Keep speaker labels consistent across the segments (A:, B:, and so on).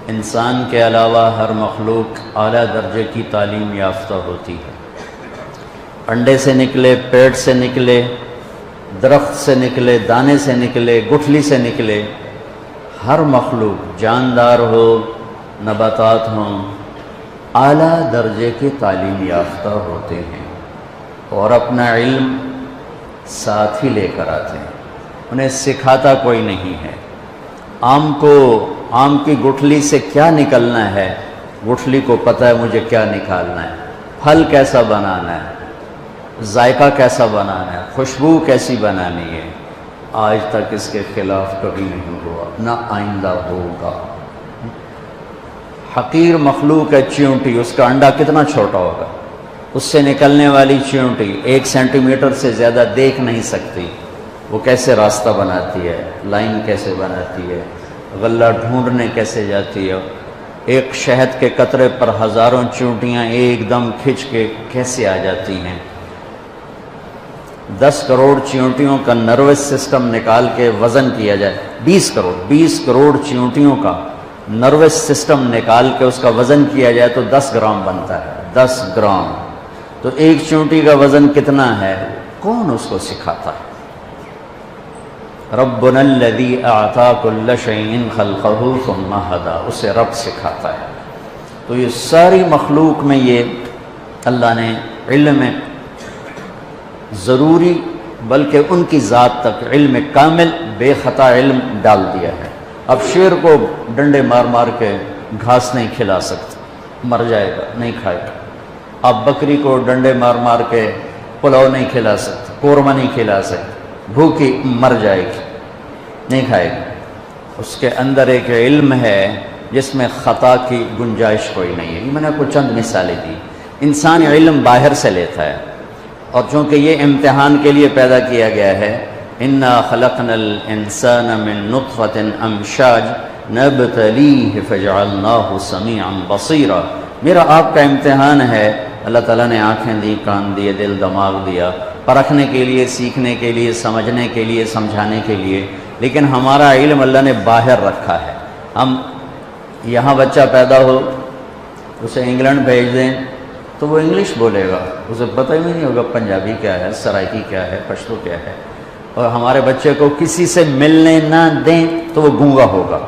A: انسان کے علاوہ ہر مخلوق اعلیٰ درجے کی تعلیم یافتہ ہوتی ہے۔ انڈے سے نکلے، پیٹ سے نکلے، درخت سے نکلے، دانے سے نکلے، گٹھلی سے نکلے، ہر مخلوق جاندار ہو، نباتات ہوں، اعلیٰ درجے کی تعلیم یافتہ ہوتے ہیں اور اپنا علم ساتھ ہی لے کر آتے ہیں، انہیں سکھاتا کوئی نہیں ہے۔ آم کی گٹھلی سے کیا نکلنا ہے، گٹھلی کو پتہ ہے مجھے کیا نکالنا ہے، پھل کیسا بنانا ہے، ذائقہ کیسا بنانا ہے، خوشبو کیسی بنانی ہے، آج تک اس کے خلاف کبھی نہیں ہوا، نہ آئندہ ہوگا۔ حقیر مخلوق ہے چیونٹی، اس کا انڈا کتنا چھوٹا ہوگا، اس سے نکلنے والی چیونٹی 1 سینٹی میٹر سے زیادہ دیکھ نہیں سکتی، وہ کیسے راستہ بناتی ہے، لائن کیسے بناتی ہے، غلہ ڈھونڈنے کیسے جاتی ہے، ایک شہد کے قطرے پر ہزاروں چیونٹیاں ایک دم کھنچ کے کیسے آ جاتی ہیں۔ 10 کروڑ چیونٹیوں کا نروس سسٹم نکال کے وزن کیا جائے، 20 کروڑ چیونٹیوں کا نروس سسٹم نکال کے اس کا وزن کیا جائے تو 10 گرام بنتا ہے، 10 گرام۔ تو ایک چیونٹی کا وزن کتنا ہے، کون اس کو سکھاتا ہے؟ ربنا الذی اعطی کل شیء خلقہ ثم ہدی، اسے رب سکھاتا ہے۔ تو یہ ساری مخلوق میں یہ اللہ نے علم ضروری بلکہ ان کی ذات تک علم کامل بے خطا علم ڈال دیا ہے۔ اب شیر کو ڈنڈے مار مار کے گھاس نہیں کھلا سکتے، مر جائے گا، نہیں کھائے گا۔ اب بکری کو ڈنڈے مار مار کے پلاؤ نہیں کھلا سکتے، قورمہ نہیں کھلا سکتے، بھوکی مر جائے گی، نہیں کھائے گی۔ اس کے اندر ایک علم ہے جس میں خطا کی گنجائش کوئی نہیں ہے۔ یہ میں نے آپ کو چند مثالیں دی۔ انسان علم باہر سے لیتا ہے، اور چونکہ یہ امتحان کے لیے پیدا کیا گیا ہے، اِنَّا خَلَقْنَا الْإِنسَانَ مِن نُطْفَةٍ أَمْشَاجٍ نَبْتَلِيهِ فَجَعَلْنَاهُ سَمِيعًا بَصِيرًا۔ میرا آپ کا امتحان ہے، اللہ تعالیٰ نے آنکھیں دی، کان دیے، دل دماغ دیا، پرکھنے کے لیے، سیکھنے کے لیے، سمجھنے کے لیے، سمجھانے کے لیے، لیکن ہمارا علم اللہ نے باہر رکھا ہے۔ ہم یہاں بچہ پیدا ہو، اسے انگلینڈ بھیج دیں تو وہ انگلش بولے گا، اسے پتہ ہی نہیں ہوگا پنجابی کیا ہے، سرائکی کیا ہے، پشتو کیا ہے۔ اور ہمارے بچے کو کسی سے ملنے نہ دیں تو وہ گونگا ہوگا،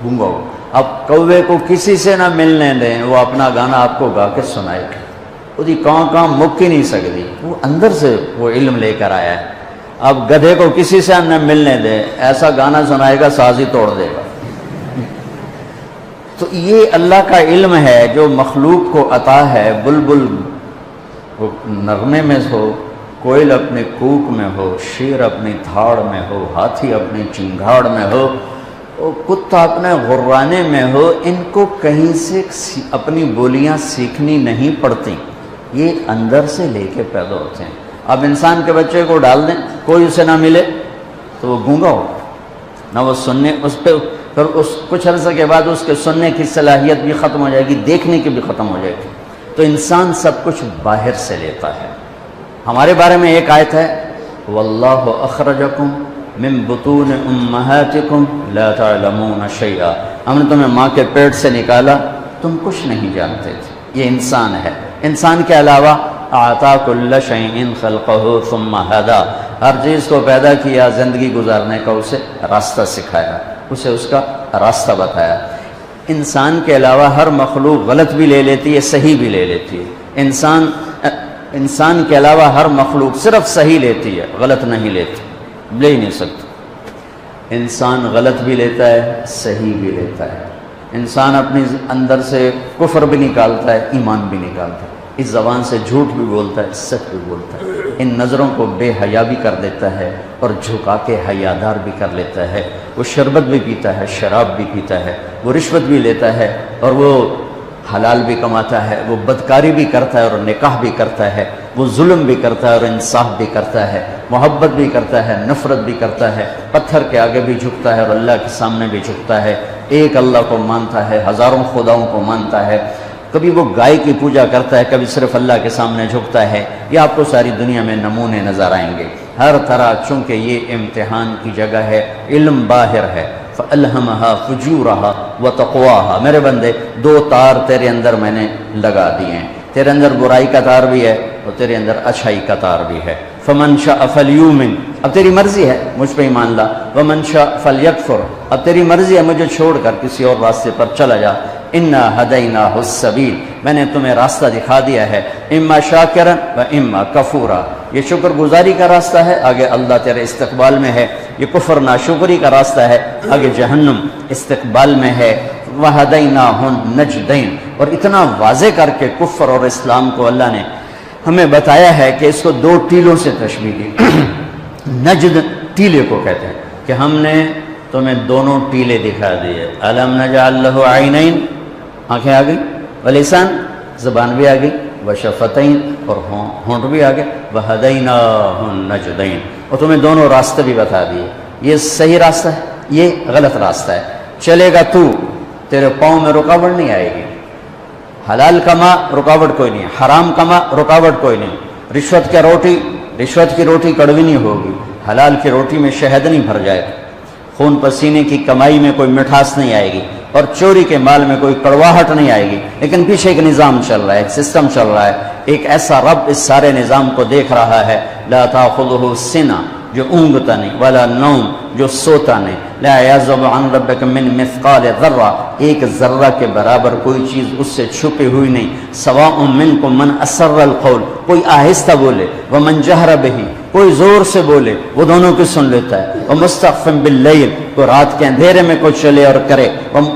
A: گونگا ہوگا۔ اب کوے کو کسی سے نہ ملنے دیں، وہ اپنا گانا آپ کو گا کے سنائے گا، وہ کہاں مک ہی نہیں سکتی، وہ اندر سے وہ علم لے کر آیا ہے۔ اب گدھے کو کسی سے نہ ملنے دیں، ایسا گانا سنائے گا ساز ہی توڑ دے گا۔ تو یہ اللہ کا علم ہے جو مخلوق کو عطا ہے۔ بلبل وہ نغمے میں ہو، کوئل اپنے کوک میں ہو، شیر اپنی دھاڑ میں ہو، ہاتھی اپنی چنگھاڑ میں ہو، کتا اپنے غرانے میں ہو، ان کو کہیں سے اپنی بولیاں سیکھنی نہیں پڑتی، یہ اندر سے لے کے پیدا ہوتے ہیں۔ اب انسان کے بچے کو ڈال دیں، کوئی اسے نہ ملے تو وہ گونگا ہو، نہ وہ سننے، اس پہ پھر کچھ عرصے کے بعد اس کے سننے کی صلاحیت بھی ختم ہو جائے گی، دیکھنے کی بھی ختم ہو جائے گی۔ تو انسان سب کچھ باہر سے لیتا ہے۔ ہمارے بارے میں ایک آیت ہے، واللہ اخرجکم من بطون امہاتکم لا تعلمون شیئا، ہم نے تمہیں ماں کے پیٹ سے نکالا، تم کچھ نہیں جانتے تھے۔ یہ انسان ہے۔ انسان کے علاوہ اعطا کل شیء خلقہ ثم ہدی، ہر چیز کو پیدا کیا، زندگی گزارنے کا اسے راستہ سکھایا، اسے اس کا راستہ بتایا۔ انسان کے علاوہ ہر مخلوق غلط بھی لے لیتی ہے، صحیح بھی لے لیتی ہے۔ انسان کے علاوہ ہر مخلوق صرف صحیح لیتی ہے، غلط نہیں لیتی، لے ہی نہیں سکتی۔ انسان غلط بھی لیتا ہے، صحیح بھی لیتا ہے۔ انسان اپنے اندر سے کفر بھی نکالتا ہے، ایمان بھی نکالتا ہے، اس زبان سے جھوٹ بھی بولتا ہے، سچ بھی بولتا ہے، ان نظروں کو بے حیا بھی کر دیتا ہے اور جھکا کے حیادار بھی کر لیتا ہے۔ وہ شربت بھی پیتا ہے، شراب بھی پیتا ہے، وہ رشوت بھی لیتا ہے اور وہ حلال بھی کماتا ہے، وہ بدکاری بھی کرتا ہے اور نکاح بھی کرتا ہے، وہ ظلم بھی کرتا ہے اور انصاف بھی کرتا ہے، محبت بھی کرتا ہے، نفرت بھی کرتا ہے، پتھر کے آگے بھی جھکتا ہے اور اللہ کے سامنے بھی جھکتا ہے، ایک اللہ کو مانتا ہے، ہزاروں خداؤں کو مانتا ہے، کبھی وہ گائے کی پوجا کرتا ہے، کبھی صرف اللہ کے سامنے جھکتا ہے۔ یہ آپ کو ساری دنیا میں نمونے نظر آئیں گے ہر طرح، چونکہ یہ امتحان کی جگہ ہے، علم باہر ہے، فَأَلْهَمَهَا فُجُورَهَا وَتَقْوَاهَا، میرے بندے دو تار تیرے اندر میں نے لگا دیے ہیں، تیرے اندر برائی کا تار بھی ہے اور تیرے اندر اچھائی کا تار بھی ہے۔ فَمَنْ شَاءَ فَلْيُؤْمِنْ، اب تیری مرضی ہے مجھ پہ ایمان لا، وَمَنْ شَاءَ فَلْيَكْفُرْ، اب تیری مرضی ہے مجھے چھوڑ کر کسی اور راستے پر چلا جا۔ اِنَّا هَدَيْنَاهُ السَّبِيلَ، میں نے تمہیں راستہ دکھا دیا ہے، اِمَّا شَاكِرًا وَإِمَّا كَفُورًا، یہ شکر گزاری کا راستہ ہے، آگے اللہ تیرے استقبال میں ہے، یہ کفر ناشکری کا راستہ ہے، آگے جہنم استقبال میں ہے۔ وَهَدَيْنَاهُ النَّجْدَيْنِ، اور اتنا واضح کر کے کفر اور اسلام کو اللہ نے ہمیں بتایا ہے کہ اس کو دو ٹیلوں سے تشبیہ دی۔ نجد ٹیلے کو کہتے ہیں کہ ہم نے تمہیں دونوں ٹیلے دکھا دیے۔ أَلَمْ نَجْعَلْ لَهُ عَيْنَيْن، آنکھیں آ گئی، وَلِسَان، زبان بھی آ گئی، وَشَفَتَيْن، اور ہونٹ بھی آ گئے، وَهَدَيْنَاهُ النَّجْدَيْنِ، اور تمہیں دونوں راستے بھی بتا دیے، یہ صحیح راستہ ہے، یہ غلط راستہ ہے، چلے گا تو تیرے پاؤں میں رکاوٹ نہیں آئے گی، حلال کما رکاوٹ کوئی نہیں، حرام کما رکاوٹ کوئی نہیں، رشوت کی روٹی کڑوی نہیں ہوگی، حلال کی روٹی میں شہد نہیں بھر جائے گا، خون پسینے کی کمائی میں کوئی مٹھاس نہیں آئے گی، اور چوری کے مال میں کوئی کڑواہٹ نہیں آئے گی، لیکن پیچھے ایک نظام چل رہا ہے، ایک سسٹم چل رہا ہے، ایک ایسا رب اس سارے نظام کو دیکھ رہا ہے، لا تاخذہ سنہ، جو اونگتا نہیں، ولا نوم، جو سوتا نہیں، لا یعزب عن ربک من مثقال ذرہ، ایک ذرہ کے برابر کوئی چیز اس سے چھپی ہوئی نہیں، سواء منکم من اسر القول، کوئی آہستہ بولے، ومن جہر بہ، کوئی زور سے بولے، وہ دونوں کی سن لیتا ہے، ومستخف باللیل، کوئی رات کے اندھیرے میں کوئی چلے اور کرے،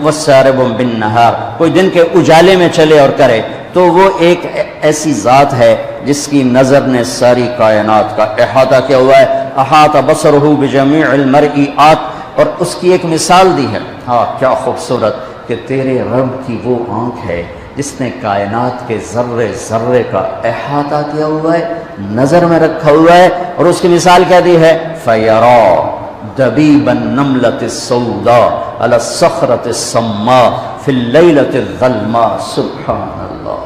A: وسارب بالنہار، کوئی دن کے اجالے میں چلے اور کرے، تو وہ ایک ایسی ذات ہے جس کی نظر نے ساری کائنات کا احاطہ کیا ہوا ہے، احاط بصرہ بجمیع المرئیات، اور اس کی ایک مثال دی ہے، ہاں کیا خوبصورت، کہ تیرے رب کی وہ آنکھ ہے جس نے کائنات کے ذرے ذرے کا احاطہ کیا ہوا ہے، نظر میں رکھا ہوا ہے، اور اس کی مثال کیا دی ہے، فَيَرَى دَبِيبَ النَّمْلَةِ السَّوْدَاء عَلَى الصَّخْرَةِ الصَّمَّاءِ فِي اللَّيْلَةِ الظَّلْمَاءِ سبحان اللہ۔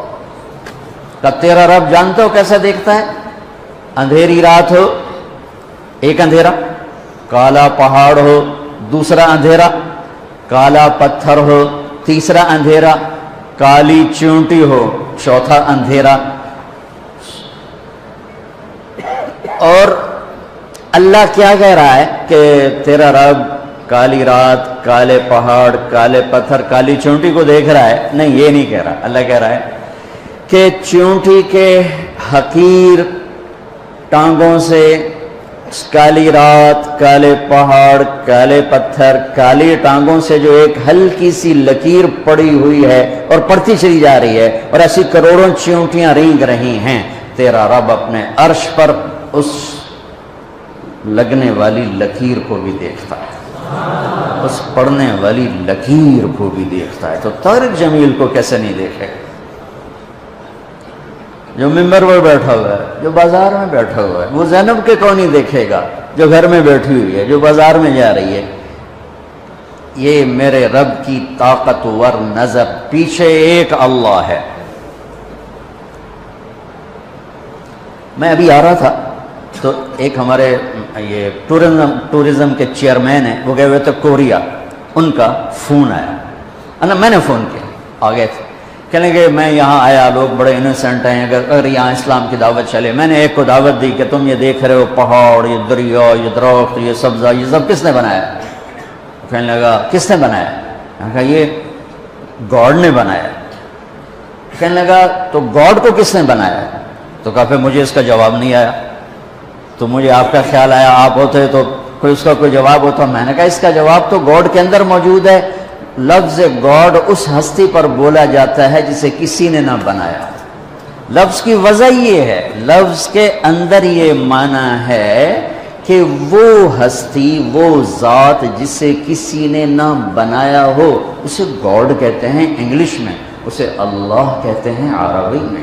A: کہ تیرا رب جانتے ہو کیسا دیکھتا ہے، اندھیری رات ہو، ایک اندھیرا، کالا پہاڑ ہو، دوسرا اندھیرا، کالا پتھر ہو، تیسرا اندھیرا، کالی چونٹی ہو، چوتھا اندھیرا، اور اللہ کیا کہہ رہا ہے کہ تیرا رب کالی رات، کالے پہاڑ، کالے پتھر، کالی چونٹی کو دیکھ رہا ہے؟ نہیں، یہ نہیں کہہ رہا، اللہ کہہ رہا ہے کہ چونٹی کے حقیر ٹانگوں سے کالی رات، کالے پہاڑ، کالے پتھر، کالی ٹانگوں سے جو ایک ہلکی سی لکیر پڑی ہوئی ہے اور پڑتی چلی جا رہی ہے، اور ایسی کروڑوں چونٹیاں رینگ رہی ہیں، تیرا رب اپنے عرش پر اس لگنے والی لکیر کو بھی دیکھتا ہے، اس پڑنے والی لکیر کو بھی دیکھتا ہے، تو طارق جمیل کو کیسے نہیں دیکھے گا؟ جو ممبر پر بیٹھا ہوا ہے، جو بازار میں بیٹھا ہوا ہے، وہ زینب کے کون نہیں دیکھے گا جو گھر میں بیٹھی ہوئی ہے، جو بازار میں جا رہی ہے؟ یہ میرے رب کی طاقتور نظر، پیچھے ایک اللہ ہے۔ میں ابھی آ رہا تھا تو ایک ہمارے یہ ٹورزم کے چیئرمین ہیں، وہ گئے ہوئے تھے کوریا، ان کا فون آیا، میں نے فون کیا، آ گئے تھے، کہنے کہ میں یہاں آیا، لوگ بڑے انوسینٹ ہیں، اگر یہاں اسلام کی دعوت چلے، میں نے ایک کو دعوت دی کہ تم یہ دیکھ رہے ہو پہاڑ، یہ دریا، یہ درخت، یہ سبزہ، یہ سب کس نے بنایا؟ کہنے لگا کس نے بنایا؟ میں نے کہا یہ گاڈ نے بنایا۔ کہنے لگا تو گاڈ کو کس نے بنایا؟ تو کہا پھر مجھے اس کا جواب نہیں آیا، تو مجھے آپ کا خیال آیا آپ ہوتے تو کوئی اس کا کوئی جواب ہوتا۔ میں نے کہا اس کا جواب تو گاڈ کے اندر موجود ہے، لفظ گاڈ اس ہستی پر بولا جاتا ہے جسے کسی نے نہ بنایا۔ لفظ کی وجہ یہ ہے، لفظ کے اندر یہ معنی ہے کہ وہ ہستی، وہ ذات جسے کسی نے نہ بنایا ہو، اسے گاڈ کہتے ہیں انگلش میں، اسے اللہ کہتے ہیں عربی میں،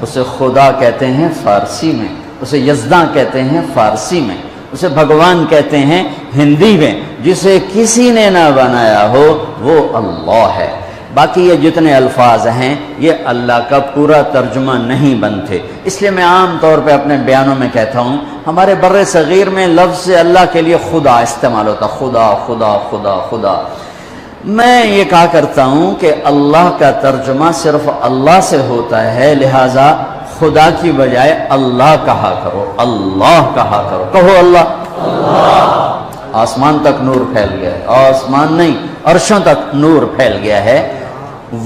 A: اسے خدا کہتے ہیں فارسی میں، اسے یزداں کہتے ہیں فارسی میں، اسے بھگوان کہتے ہیں ہندی میں۔ جسے کسی نے نہ بنایا ہو وہ اللہ ہے۔ باقی یہ جتنے الفاظ ہیں یہ اللہ کا پورا ترجمہ نہیں بنتے، اس لیے میں عام طور پہ اپنے بیانوں میں کہتا ہوں ہمارے بر صغیر میں لفظ اللہ کے لیے خدا استعمال ہوتا، خدا خدا خدا خدا۔ میں یہ کہا کرتا ہوں کہ اللہ کا ترجمہ صرف اللہ سے ہوتا ہے، لہٰذا خدا کی بجائے اللہ کہا کرو، اللہ کہا کرو، کہو اللہ۔ آسمان تک نور پھیل گیا ہے، آسمان نہیں عرشوں تک نور پھیل گیا ہے۔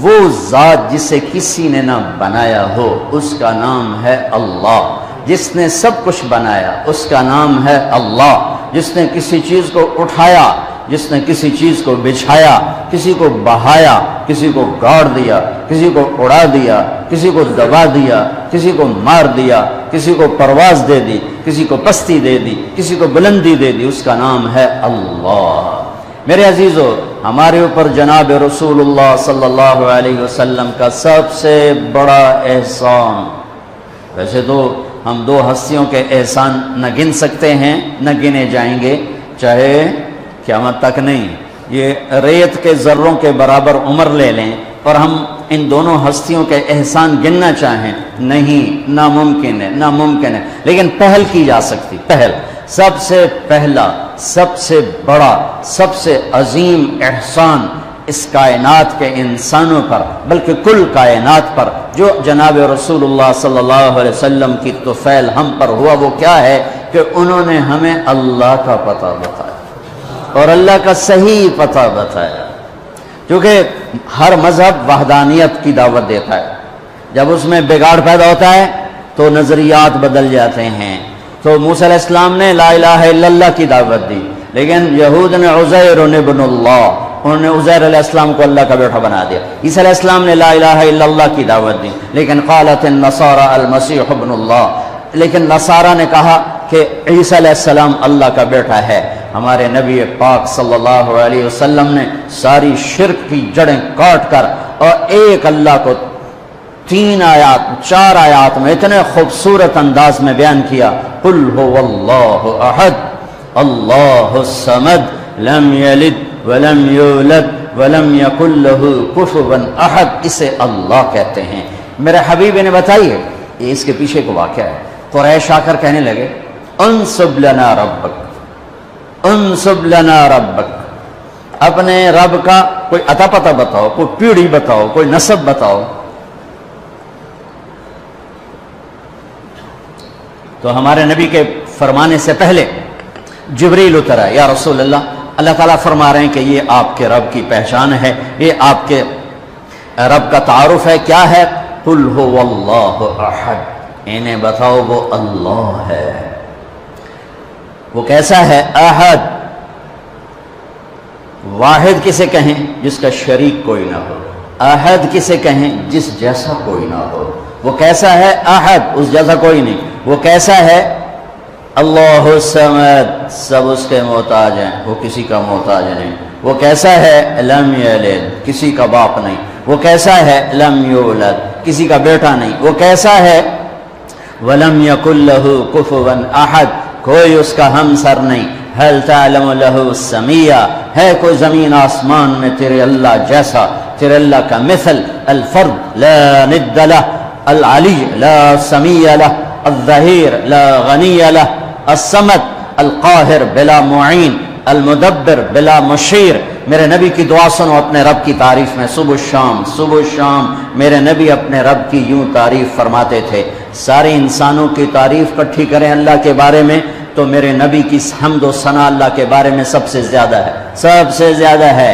A: وہ ذات جسے کسی نے نہ بنایا ہو اس کا نام ہے اللہ، جس نے سب کچھ بنایا اس کا نام ہے اللہ، جس نے کسی چیز کو اٹھایا، جس نے کسی چیز کو بچھایا، کسی کو بہایا، کسی کو گاڑ دیا، کسی کو اڑا دیا، کسی کو دبا دیا، کسی کو مار دیا، کسی کو پرواز دے دی، کسی کو پستی دے دی، کسی کو بلندی دے دی، اس کا نام ہے اللہ۔ میرے عزیزو، ہمارے اوپر جناب رسول اللہ صلی اللہ علیہ وسلم کا سب سے بڑا احسان، ویسے تو ہم دو ہستیوں کے احسان نہ گن سکتے ہیں، نہ گنے جائیں گے، چاہے قیامت تک نہیں، یہ ریت کے ذروں کے برابر عمر لے لیں اور ہم ان دونوں ہستیوں کے احسان گننا چاہیں، نہیں، ناممکن ہے، ناممکن ہے، لیکن پہل کی جا سکتی، پہل، سب سے پہلا، سب سے بڑا، سب سے عظیم احسان اس کائنات کے انسانوں پر، بلکہ کل کائنات پر، جو جناب رسول اللہ صلی اللہ علیہ وسلم کی طفیل ہم پر ہوا، وہ کیا ہے کہ انہوں نے ہمیں اللہ کا پتہ بتایا اور اللہ کا صحیح پتہ بتایا، کیونکہ ہر مذہب وحدانیت کی دعوت دیتا ہے، جب اس میں بگاڑ پیدا ہوتا ہے تو نظریات بدل جاتے ہیں۔ تو موسیٰ علیہ السلام نے لا الہ الا اللہ کی دعوت دی، لیکن یہود نے عزیر ابن اللہ، انہوں نے عزیر علیہ السلام کو اللہ کا بیٹا بنا دیا۔ عیسیٰ علیہ السلام نے لا الہ الا اللہ کی دعوت دی، لیکن قالت النصارى المسیح ابن اللہ، لیکن نصارہ نے کہا کہ عیسیٰ علیہ السلام اللہ کا بیٹا ہے۔ ہمارے نبی پاک صلی اللہ علیہ وسلم نے ساری شرک کی جڑیں کاٹ کر اور ایک اللہ کو 3 آیات 4 آیات میں اتنے خوبصورت انداز میں بیان کیا، قل هو اللہ احد اللہ الصمد لم یلد ولم یولد ولم یکن له کفوا احد، اسے اللہ کہتے ہیں۔ میرے حبیب نے بتائیے، یہ اس کے پیچھے کو واقعہ ہے۔ قریش آ کر کہنے لگے انصب لنا ربک، انصب لنا ربک، اپنے رب کا کوئی عطا پتہ بتاؤ، کوئی پیڑھی بتاؤ، کوئی نسب بتاؤ۔ تو ہمارے نبی کے فرمانے سے پہلے جبریل اترا، یا رسول اللہ، اللہ تعالیٰ فرما رہے ہیں کہ یہ آپ کے رب کی پہچان ہے، یہ آپ کے رب کا تعارف ہے، کیا ہے؟ قل هو اللہ احد، انہیں بتاؤ وہ اللہ ہے۔ وہ کیسا ہے؟ احد، واحد کسے کہیں؟ جس کا شریک کوئی نہ ہو۔ احد کسے کہیں؟ جس جیسا کوئی نہ ہو۔ وہ کیسا ہے؟ احد، اس جیسا کوئی نہیں۔ وہ کیسا ہے؟ اللہ الصمد، سب اس کے محتاج ہیں، وہ کسی کا محتاج نہیں۔ وہ کیسا ہے؟ لم یلد، کسی کا باپ نہیں۔ وہ کیسا ہے؟ لم یولد، کسی کا بیٹا نہیں۔ وہ کیسا ہے؟ ولم یکن لہ کفوا احد، کوئی اس کا ہمسر نہیں۔ هل تعلم له سمیہ، ہے کوئی زمین آسمان میں تیرے اللہ جیسا، تیرے اللہ کا مثل؟ الفرد لا ند لہ، العلی لا سمیہ لہ، الظہیر لا غنی لہ، الصمد القاہر بلا معین، المدبر بلا مشیر۔ میرے نبی کی دعا سنو اپنے رب کی تعریف میں، صبح شام صبح شام میرے نبی اپنے رب کی یوں تعریف فرماتے تھے۔ سارے انسانوں کی تعریف کٹھی کریں اللہ کے بارے میں تو میرے نبی کی حمد و ثنا اللہ کے بارے میں سب سے زیادہ ہے، سب سے زیادہ ہے۔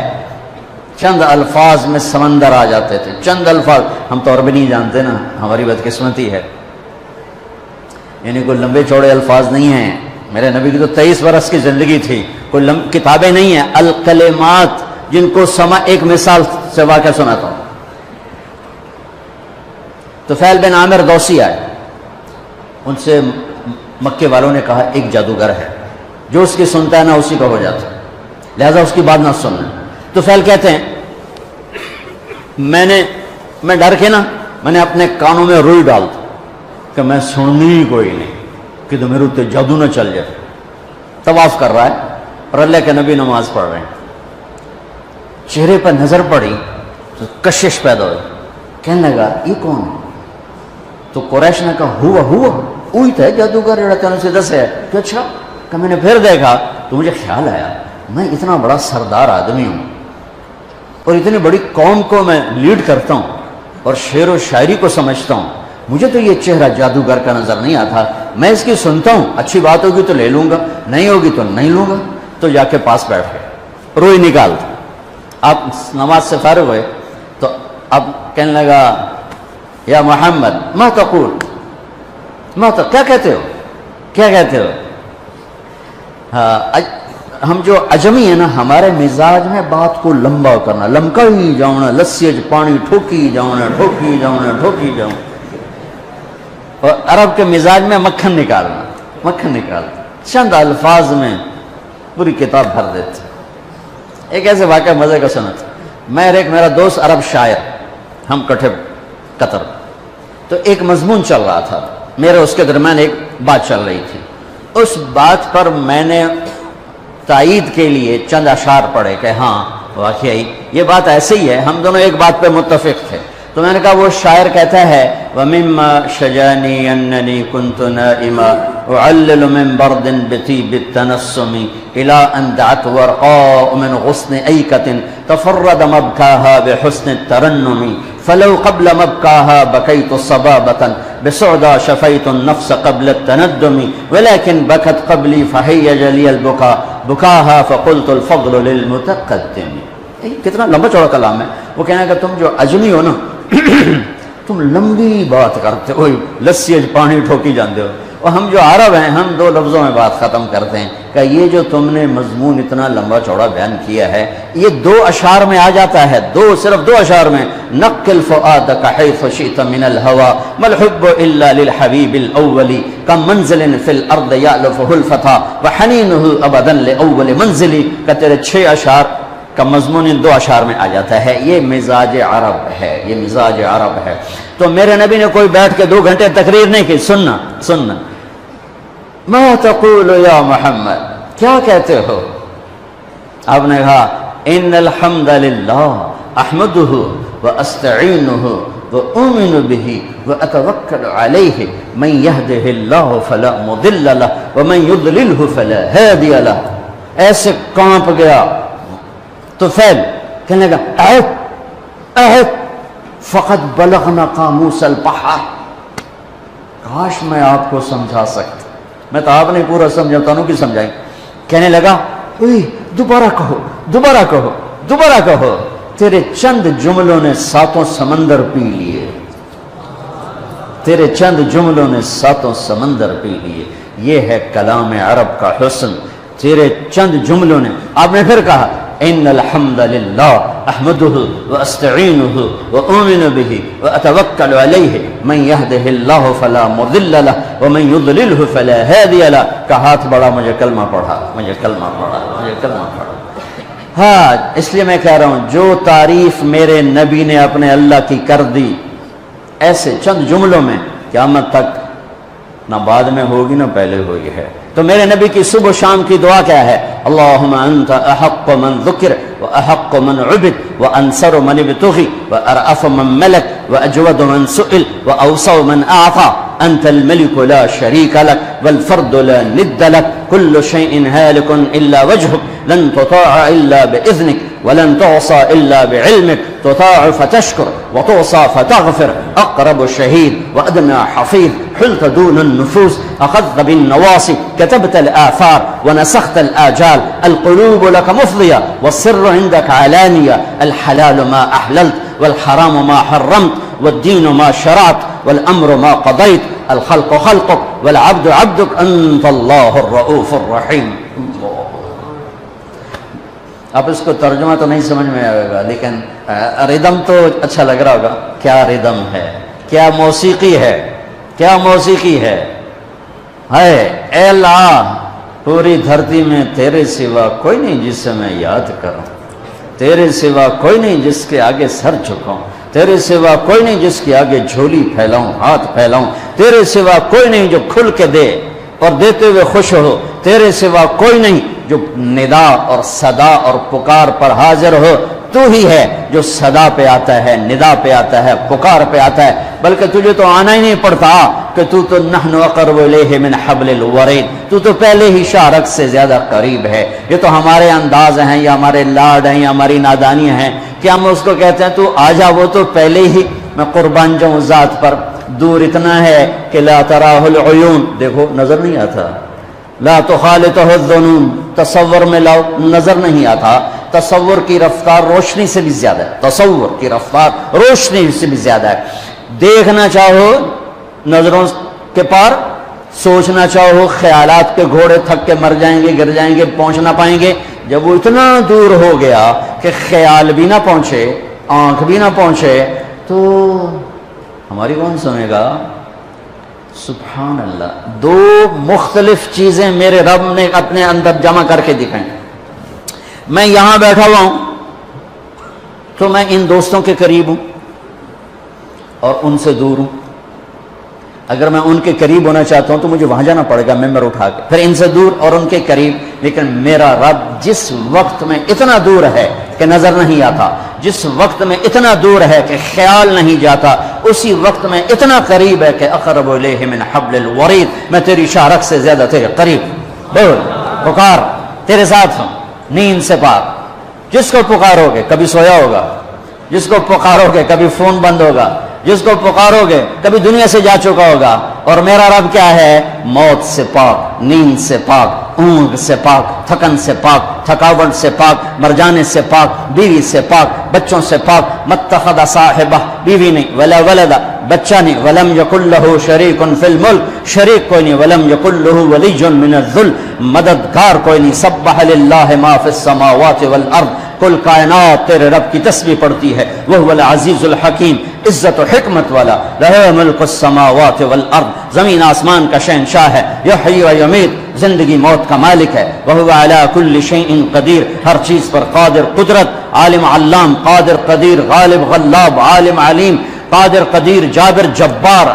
A: چند الفاظ میں سمندر آ جاتے تھے، چند الفاظ، ہم تو عربی نہیں جانتے نا، ہماری بدقسمتی ہے، یعنی کوئی لمبے چوڑے الفاظ نہیں ہیں۔ میرے نبی کی تو 23 برس کی زندگی تھی، کوئی کتابیں نہیں ہیں، الکلمات، جن کو ایک مثال سے واقعہ سناتا ہوں۔ طفیل بن عامر دوسی آئے، ان سے مکے والوں نے کہا ایک جادوگر ہے، جو اس کی سنتا ہے نا اسی کا ہو جاتا ہے، لہذا اس کی بات نہ سننا۔ طفیل کہتے ہیں میں ڈر کے نا میں نے اپنے کانوں میں روئی ڈال دی کہ میں سننی ہی کوئی نہیں، کہ تو میرے اتنے جادو نہ چل جائے۔ طواف کر رہا ہے اور اللہ کے نبی نماز پڑھ رہے ہیں، چہرے پر نظر پڑی تو کشش پیدا ہوئی، کہنے لگا یہ کون ہے؟ تو قریش نے کہا ہوا وہی تھا جادوگر جڑا تینوں سے دس ہے کہ اچھا کہ میں نے پھر دیکھا تو مجھے خیال آیا میں اتنا بڑا سردار آدمی ہوں اور اتنی بڑی قوم کو میں لیڈ کرتا ہوں اور شعر و شاعری کو سمجھتا ہوں، مجھے تو یہ چہرہ جادوگر کا نظر نہیں آتا، میں اس کی سنتا ہوں، اچھی بات ہوگی تو لے لوں گا، نہیں ہوگی تو نہیں لوں گا۔ تو جا کے پاس بیٹھ گئے، روئی نکال دی۔ آپ نماز سے فارغ ہوئے تو اب کہنے لگا یا محمد ما تقول، کیا کہتے ہو؟ ہم جو عجمی ہیں نا، ہمارے مزاج میں بات کو لمبا کرنا، لمکا ہی جاؤنا، لسی پانی ٹھوکی جاؤنا۔ اور عرب کے مزاج میں مکھن نکالنا، چند الفاظ میں پوری کتاب بھر دیتے۔ ایک ایسے واقعہ مزے کا سنا تھا، میرا دوست عرب شاعر، ہم کٹھے قطر، تو ایک مضمون چل رہا تھا، میرے اس کے درمیان ایک بات چل رہی تھی، اس بات پر میں نے تائید کے لیے چند اشعار پڑھے کہ ہاں واقعی یہ بات ایسے ہی ہے، ہم دونوں ایک بات پہ متفق تھے۔ تو میں نے کہا وہ شاعر کہتا ہے وَمِمَّا شَجَانِي أَنَّنِي كُنْتُ نَائِمًا أُعَلِّلُ مِنْ بَرْدٍ بِطِيبِ التَّنَسُّمِ إِلَىٰ أَنْ دَعَتْ وَرْقَاءُ مِنْ غُصْنِ أَيْكَةٍ تَفَرَّدَ مَبْكَاهَا بِحُسْنِ التَّرَنُّمِ فَلَوْ قَبْلَ مَبْكَاهَا بَكَيْتُ صَبَابَةً بِسُعْدَى شَفَيْتُ النَّفْسَ قَبْلَ التَّنَدُّمِ وَلَكِنْ بَكَتْ قَبْلِي فَهَيَّجَ لِيَ الْبُكَاءُ بُكَاهَا فَقُلْتُ الْفَضْلُ لِلْمُتَقَدِّمِ۔ کتنا لمبا چوڑا کلام ہے۔ وہ کہنا کہ تم جو عجمی ہو نا، تم لمبی بات کرتے ہو، لسی پانی ٹھوکی جانتے ہو، اور ہم جو عرب ہیں ہم دو لفظوں میں بات ختم کرتے ہیں کہ یہ جو تم نے مضمون اتنا لمبا چوڑا بیان کیا ہے یہ 2 اشعار میں آ جاتا ہے، صرف 2 اشعار میں۔ نقل فؤادک حیث شئت من الہوى ما الحب الا للحبیب الاول کم منزل فی الارض یألفہ الفتى وحنینہ ابدا لأول منزلی، کہ تیرے 6 اشعار کا مضمون ان 2 اشعار میں آ جاتا ہے۔ یہ مزاج عرب ہے، تو میرے نبی نے کوئی بیٹھ کے 2 گھنٹے تقریر نہیں کی، سننا۔ ما تقول یا محمد، کیا کہتے ہو؟ آپ نے کہا ان الحمد للہ احمدہ واستعینہ وأؤمن به وأتوکل علیہ من یہدہ اللہ فلا مضل لہ ومن یضللہ فلا ہادی لہ۔ ایسے کانپ گیا تو فعل کہنے لگا اعد فقط بلغنا قاموس البحر۔ کاش میں آپ کو سمجھا سکتا، میں تو آپ نے پورا سمجھاتا ہوں کہ سمجھائیں۔ کہنے لگا دوبارہ کہو، تیرے چند جملوں نے 7 سمندر پی لیے، یہ ہے کلام عرب کا حسن۔ تیرے چند جملوں نے، آپ نے پھر کہا ان الحمد للہ احمدہ واستعینہ واؤمن بہ واتوکل علیہ من یہدہ اللہ فلا مضل لہ ومن یضللہ فلا ہادی لہ۔ کا ہاتھ بڑھا، مجھے کلمہ پڑھا۔ ہاں، اس لیے میں کہہ رہا ہوں جو تعریف میرے نبی نے اپنے اللہ کی کر دی ایسے چند جملوں میں، قیامت تک نہ بعد میں ہوگی نہ پہلے ہوئی ہے۔ تو میرے نبی کی صبح و شام کی دعا کیا ہے؟ اللہم انت احق من ذکر واحق من عبد وانصر من ابتغی وارأف من ملک واجود من سئل واوسع من اعطى انت الملك لا شريك لك والفرد لا ند لك كل شيء هالك الا وجهك لن تطاع الا باذنك ولن تعصى الا بعلمك تطاع فتشكر وتعصى فتغفر اقرب شهيد وادنى حفيظ حلت دون النفوس اخذت بالنواصي كتبت الآثار ونسخت الآجال القلوب لك مفضية والسر عندك علانية الحلال ما أحللت والحرام ما حرمت والدين ما شرعت والأمر ما قضيت الخلق خلقك والعبد عبدك أنت الله الرؤوف الرحيم۔ اب اس کو ترجمہ تو نہیں سمجھ میں آئے گا، لیکن ردم تو اچھا لگ رہا ہوگا۔ کیا ردم ہے، کیا موسیقی ہے۔ اے اللہ، پوری دھرتی میں تیرے سوا کوئی نہیں جسے میں یاد کروں، تیرے سوا کوئی نہیں جس کے آگے سر جھکاؤں، تیرے سوا کوئی نہیں جس کے آگے جھولی پھیلاؤں، ہاتھ پھیلاؤں، تیرے سوا کوئی نہیں جو کھل کے دے اور دیتے ہوئے خوش ہو، تیرے سوا کوئی نہیں جو ندا اور صدا اور پکار پر حاضر ہو، تو ہی ہے جو صدا پہ آتا ہے، ندا پہ آتا ہے، پکار پہ آتا ہے، بلکہ تجھے تو آنا ہی نہیں پڑتا کہ تو نحن اقرب الیہ من حبل الورید، تو پہلے ہی شارک سے زیادہ قریب ہے۔ یہ تو ہمارے انداز ہیں یا ہمارے لاڈ ہیں یا ہماری نادانیاں ہیں کہ ہم اس کو کہتے ہیں تو آ جا، وہ تو پہلے ہی میں قربان جاؤں ذات پر، دور اتنا ہے کہ لا تراہ العیون، دیکھو نظر نہیں آتا، لا تخالطہ الظنون، تصور میں لاؤ نظر نہیں آتا، تصور کی رفتار روشنی سے بھی زیادہ ہے، تصور کی رفتار روشنی سے بھی زیادہ ہے۔ دیکھنا چاہو نظروں کے پار، سوچنا چاہو خیالات کے گھوڑے تھک کے مر جائیں گے، گر جائیں گے، پہنچ نہ پائیں گے۔ جب وہ اتنا دور ہو گیا کہ خیال بھی نہ پہنچے، آنکھ بھی نہ پہنچے، تو ہماری کون سنے گا؟ سبحان اللہ، دو مختلف چیزیں میرے رب نے اپنے اندر جمع کر کے دکھائیں۔ میں یہاں بیٹھا ہوا ہوں تو میں ان دوستوں کے قریب ہوں اور ان سے دور ہوں۔ اگر میں ان کے قریب ہونا چاہتا ہوں تو مجھے وہاں جانا پڑے گا ممبر اٹھا کے، پھر ان سے دور اور ان کے قریب۔ لیکن میرا رب جس وقت میں اتنا دور ہے کہ نظر نہیں آتا، جس وقت میں اتنا دور ہے کہ خیال نہیں جاتا، اسی وقت میں اتنا قریب ہے کہ اقرب الیہ من حبل الورید، میں تیری شارک سے زیادہ تیرے قریب۔ بول، پکار، تیرے ساتھ ہوں، نیند سے پاک۔ جس کو پکارو گے کبھی سویا ہوگا، جس کو پکارو گے کبھی فون بند ہوگا، جس کو پکارو گے کبھی دنیا سے جا چکا ہوگا۔ اور میرا رب کیا ہے؟ موت سے پاک، نیند سے پاک، اونگ سے پاک، تھکن سے پاک، تھکاوٹ سے پاک، مر جانے سے پاک، بیوی سے پاک، بچوں سے پاک۔ متخذ صاحبہ، بیوی نہیں، ولا ولدا، بچہ نہیں، ولم یکن لہ شریک فی الملک، شریک کوئی نہیں، ولم یکن لہ ولی من الذل، مددگار کوئی نہیں۔ سبح للہ ما فی السماوات والارض، کل کائنات تیرے رب کی تسبیح پڑھتی ہے۔ وہ العزیز الحکیم، عزت و حکمت والا، لہ ملک السماوات والارض، زمین آسمان کا شہنشاہ ہے۔ یحیی و یمیت، زندگی موت کا مالک ہے۔ وہو علی کل شیء قدیر، ہر چیز پر قادر، قدرت، عالم علام، قادر قدیر، غالب غلاب، عالم علیم، قادر قدیر، جابر جبار۔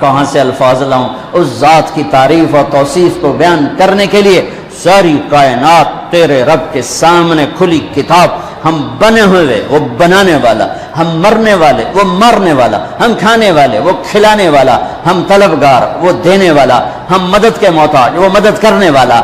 A: کہاں سے الفاظ لاؤں اس ذات کی تعریف اور توصیف کو بیان کرنے کے لیے؟ ساری کائنات تیرے رب کے سامنے کھلی کتاب۔ ہم بنے ہوئے، وہ بنانے والا، ہم مرنے والے، وہ مرنے والا، ہم کھانے والے، وہ کھلانے والا، ہم طلبگار، وہ دینے والا، ہم مدد کے محتاج، وہ مدد کرنے والا،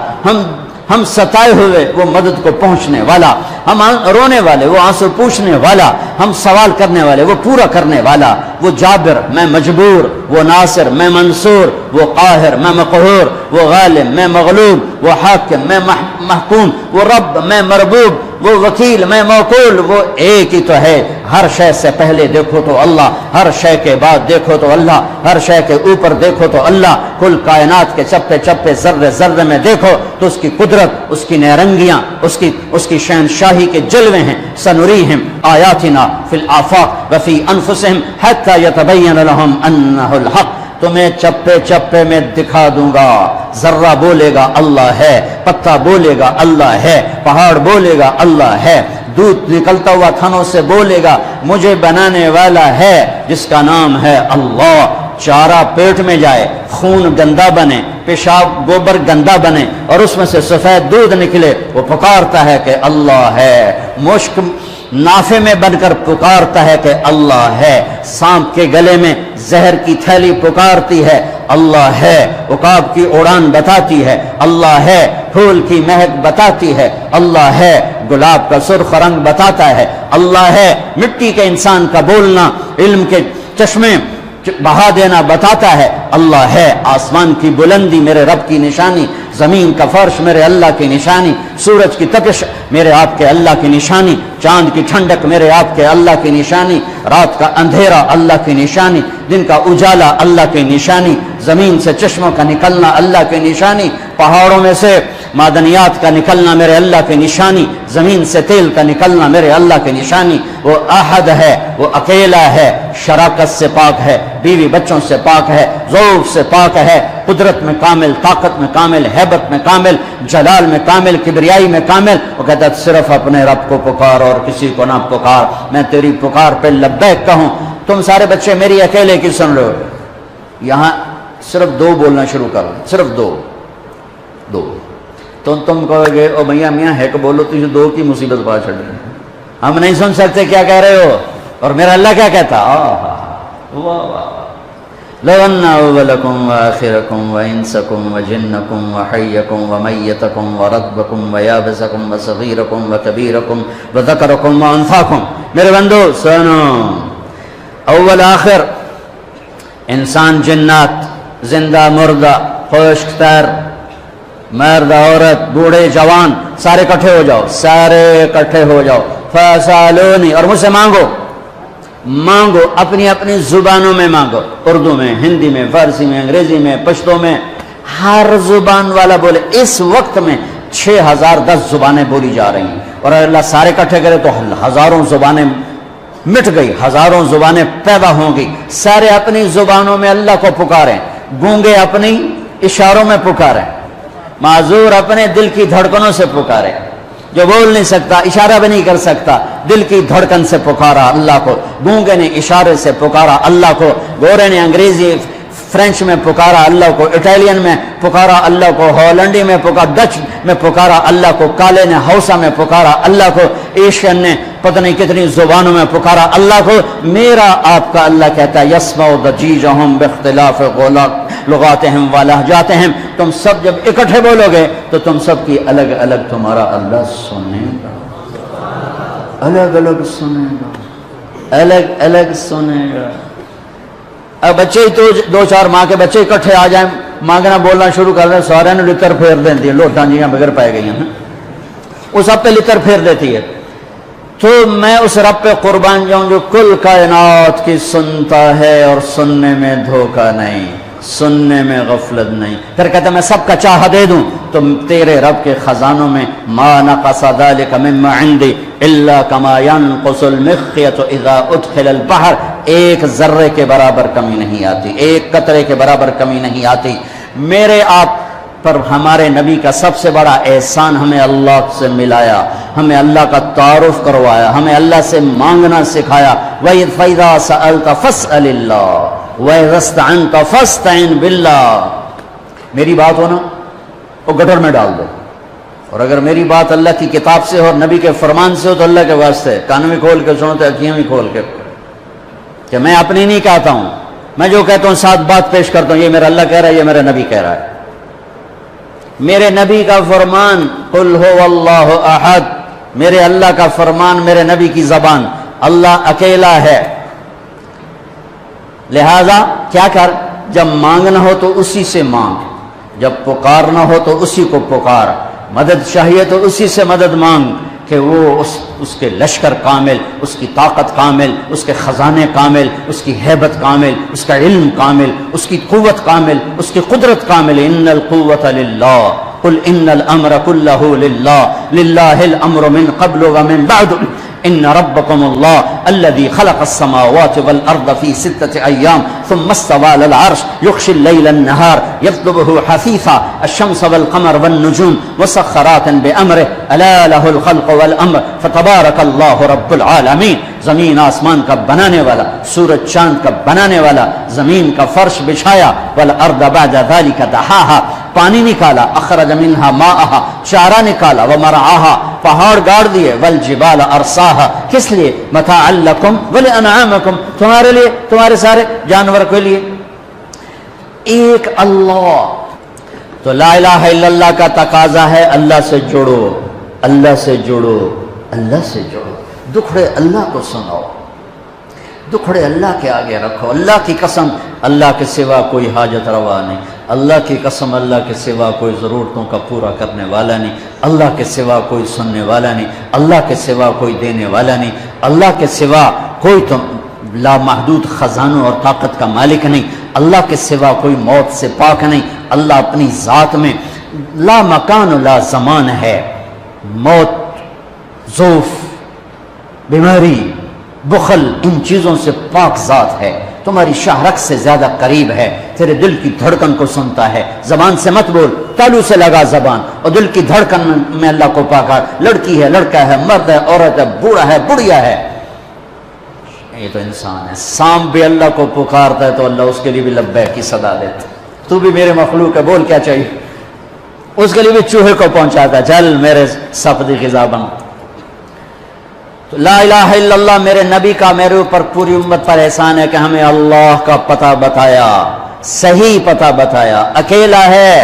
A: ہم ستائے ہوئے، وہ مدد کو پہنچنے والا، ہم رونے والے، وہ آنسو پوچھنے والا، ہم سوال کرنے والے، وہ پورا کرنے والا، وہ جابر، میں مجبور، وہ ناصر، میں منصور، وہ قاہر، میں مقہور، وہ غالب، میں مغلوب، وہ حاکم، میں محکوم، وہ رب، میں مربوب، وہ وکیل، میں موکول۔ وہ ایک ہی تو ہے۔ ہر شے سے پہلے دیکھو تو اللہ، ہر شے کے بعد دیکھو تو اللہ، ہر شے کے اوپر دیکھو تو اللہ، کل کائنات کے چپے چپے، ذرے ذرے میں دیکھو تو اس کی قدرت، اس کی نیرنگیاں، اس کی شہنشاہی کے جلوے ہیں۔ سنریہم آیاتنا فی الآفاق وفی انفسہم حتی یتبین لہم انہ الحق، تمہیں چپے چپے میں دکھا دوں گا۔ ذرہ بولے گا اللہ ہے، پتا بولے گا اللہ ہے، پہاڑ بولے گا اللہ ہے، دودھ نکلتا ہوا تھنوں سے بولے گا مجھے بنانے والا ہے جس کا نام ہے اللہ۔ چارہ پیٹ میں جائے، خون گندا بنے، پیشاب گوبر گندا بنے اور اس میں سے سفید دودھ نکلے، وہ پکارتا ہے کہ اللہ ہے۔ مشک نافے میں بن کر پکارتا ہے کہ اللہ ہے۔ سانپ کے گلے میں زہر کی تھیلی پکارتی ہے اللہ ہے۔ عقاب کی اڑان بتاتی ہے اللہ ہے۔ پھول کی مہک بتاتی ہے اللہ ہے۔ گلاب کا سرخ رنگ بتاتا ہے اللہ ہے۔ مٹی کے انسان کا بولنا، علم کے چشمے بہا دینا بتاتا ہے اللہ ہے۔ آسمان کی بلندی میرے رب کی نشانی، زمین کا فرش میرے اللہ کی نشانی، سورج کی تپش میرے آپ کے اللہ کی نشانی، چاند کی ٹھنڈک میرے آپ کے اللہ کی نشانی، رات کا اندھیرا اللہ کی نشانی، دن کا اجالا اللہ کی نشانی، زمین سے چشموں کا نکلنا اللہ کی نشانی، پہاڑوں میں سے معدنیات کا نکلنا میرے اللہ کی نشانی، زمین سے تیل کا نکلنا میرے اللہ کی نشانی۔ وہ احد ہے، وہ اکیلا ہے، شراکت سے پاک ہے، بیوی بچوں سے پاک ہے، ذوق سے پاک ہے، قدرت میں کامل، طاقت میں کامل، ہیبت میں کامل، جلال میں کامل، کبریائی میں کامل۔ وہ کہتا ہے صرف اپنے رب کو پکار اور کسی کو نہ پکار، میں تیری پکار پہ لبیک کہوں۔ تم سارے بچے میری اکیلے کی سن رہے ہو، یہاں صرف دو بولنا شروع کرو، صرف دو۔ تو تم کہو گے او بھیا میاں ہے کہ بولو تجھے دو کی مصیبت پا چھڑی، ہم نہیں سن سکتے کیا کہہ رہے ہو، اور میرا اللہ کیا کہتا، واہ واہ، لو ان اولکم وآخرکم وانسکم وجنکم وحیکم ومیتکم ورطبکم ویابسکم وصغیرکم وکبیرکم وذکرکم وانثاکم، میرے بندو سنو، اول آخر، انسان جنات، زندہ مردہ، خشک تر، مرد عورت، بوڑھے جوان، سارے اکٹھے ہو جاؤ، سارے اکٹھے ہو جاؤ، فسالونی، اور مجھ سے مانگو، مانگو، اپنی اپنی زبانوں میں مانگو، اردو میں، ہندی میں، فارسی میں، انگریزی میں، پشتو میں، ہر زبان والا بولے۔ اس وقت میں 6010 زبانیں بولی جا رہی ہیں، اور اگر اللہ سارے اکٹھے کرے تو ہزاروں زبانیں مٹ گئی، ہزاروں زبانیں پیدا ہوں گی۔ سارے اپنی زبانوں میں اللہ کو پکاریں، گونگے اپنی اشاروں میں پکاریں، معذور اپنے دل کی دھڑکنوں سے پکاریں، جو بول نہیں سکتا، اشارہ بھی نہیں کر سکتا، دل کی دھڑکن سے پکارا اللہ کو، گونگے نے اشارے سے پکارا اللہ کو، گورے نے انگریزی فرینچ میں پکارا اللہ کو، اٹالین میں پکارا اللہ کو، ہالینڈی میں پکارا، ڈچ میں پکارا اللہ کو، کالے نے ہausa میں پکارا اللہ کو، ایشین نے پتہ نہیں کتنی زبانوں میں پکارا اللہ کو۔ میرا آپ کا اللہ کہتا ہے یسمع ضجیجہم باختلاف لغاتہم ولہجاتہم، تم سب جب اکٹھے بولو گے تو تم سب کی الگ الگ تمہارا اللہ سنے گا، الگ الگ سنے گا، الگ الگ سنے گا۔ اب بچے ہی تو 2-4 ماں کے بچے اکٹھے آ جائیں، مانگنا بولنا شروع کر دیں، سارے نے لتر پھیر دیتی ہے، لوٹاں جیاں بغیر پائے گئی ہیں، وہ سب پہ لتر پھیر دیتی ہے۔ تو میں اس رب پہ قربان جاؤں جو کل کائنات کی سنتا ہے اور سننے میں دھوکہ نہیں، سننے میں غفلت نہیں۔ پھر کہتا میں سب کا چاہا دے دوں تو تیرے رب کے خزانوں میں ما نقص ذلك مما عندي الا كما ينقص المخيط اذا ادخل البحر، ایک ذرے کے برابر کمی نہیں آتی، ایک قطرے کے برابر کمی نہیں آتی۔ میرے آپ پر ہمارے نبی کا سب سے بڑا احسان ہمیں اللہ سے ملایا، ہمیں اللہ کا تعارف کروایا، ہمیں اللہ سے مانگنا سکھایا۔ فَإِذَا سَأَلْتَ فَاسْأَلِ اللَّهِ وَإِذَا اسْتَعَنْتَ فَاسْتَعِنْ بِاللَّهِ، میری بات ہو نا وہ گٹر میں ڈال دو، اور اگر میری بات اللہ کی کتاب سے ہو اور نبی کے فرمان سے ہو تو اللہ کے واسطے کان بھی کھول کے سنو تو اکھیاں بھی کھول کے، کہ میں اپنی نہیں کہتا ہوں، میں جو کہتا ہوں ساتھ بات پیش کرتا ہوں، یہ میرا اللہ کہہ رہا ہے، یہ میرا نبی کہہ رہا ہے۔ میرے نبی کا فرمان قل هو اللہ احد، میرے اللہ کا فرمان، میرے نبی کی زبان، اللہ اکیلا ہے، لہذا کیا کر، جب مانگنا ہو تو اسی سے مانگ، جب پکارنا ہو تو اسی کو پکار، مدد چاہیے تو اسی سے مدد مانگ کہ وہ اس کے لشکر کامل، اس کی طاقت کامل، اس کے خزانے کامل، اس کی ہیبت کامل، اس کا علم کامل، اس کی قوت کامل، اس کی قدرت کامل۔ ان القوت للہ قل ان الامر كله للہ للہ الامر من قبل ومن بعد ان ربکم اللہ الذي خلق السماوات والارض في 6 ایام ثم استوى على العرش يغشي الليل النهار يطلبه حثيثا الشمس والقمر والنجوم مسخرات بامره الا له الخلق والامر فتبارك الله رب العالمین۔ زمین آسمان کا بنانے والا، سورج چاند کا بنانے والا، زمین کا فرش بچھایا، والارض بعد ذلك دحاها، پانی نکالا، اخرج منها ماءها، چارہ نکالا، ومرعاها، پہاڑ گاڑ دیے، والجبال ارساها، کس لیے، متاعا لکم ولانعامکم، تمہارے لیے، تمہارے سارے جانور کے لیے۔ ایک اللہ، تو لا الہ الا اللہ کا تقاضا ہے اللہ سے جڑو، اللہ سے جڑو، اللہ سے جڑو، دکھڑے اللہ کو سناؤ، دکھڑے اللہ کے آگے رکھو۔ اللہ کی قسم اللہ کے سوا کوئی حاجت روا نہیں، اللہ کی قسم اللہ کے سوا کوئی ضرورتوں کا پورا کرنے والا نہیں، اللہ کے سوا کوئی سننے والا نہیں، اللہ کے سوا کوئی دینے والا نہیں، اللہ کے سوا کوئی تو لامحدود خزانوں اور طاقت کا مالک نہیں، اللہ کے سوا کوئی موت سے پاک نہیں۔ اللہ اپنی ذات میں لا مکان و لا زمان ہے، موت، ضعف، بیماری، بخل، ان چیزوں سے پاک ذات ہے، تمہاری شہرک سے زیادہ قریب ہے، تیرے دل کی دھڑکن کو سنتا ہے۔ زبان سے مت بول، تالو سے لگا زبان، اور دل کی دھڑکن میں اللہ کو پاکار، لڑکی ہے، لڑکا ہے، مرد ہے، عورت ہے، بوڑھا ہے، بڑھیا ہے، یہ تو انسان ہے۔ سانپ بھی اللہ کو پکارتا ہے تو اللہ اس کے لیے بھی لبیک کی صدا دیتا ہے، تو بھی میرے مخلوق ہے، بول کیا چاہیے، اس کے لیے بھی چوہے کو پہنچاتا ہے، چل میرے سپ دی غذا بن۔ تو لا الہ الا اللہ میرے نبی کا میرے اوپر پوری امت پر احسان ہے کہ ہمیں اللہ کا پتہ بتایا، صحیح پتہ بتایا، اکیلا ہے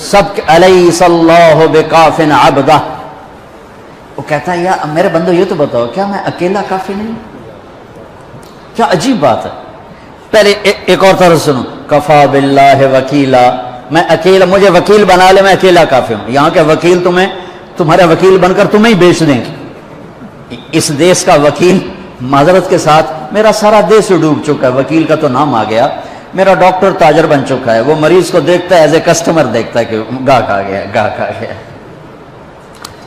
A: سب، الیس اللہ بکاف عبدہ۔ وہ کہتا ہے یا میرے بندو یہ تو بتاؤ کیا میں اکیلا کافی نہیں؟ کیا عجیب بات ہے۔ پہلے ایک اور طرح سنو، کفا باللہ وکیلا، میں اکیلا، مجھے وکیل بنا لے، میں اکیلا کافی ہوں۔ یہاں کے وکیل تمہارے وکیل بن کر تمہیں ہی بیچ دیں گے۔ اس دیس کا وکیل، معذرت کے ساتھ میرا سارا دیس ڈوب چکا ہے، وکیل کا تو نام آ گیا، میرا ڈاکٹر تاجر بن چکا ہے، وہ مریض کو دیکھتا ہے ایز اے کسٹمر دیکھتا ہے کہ گاہک آ گیا، گاہک آ گیا۔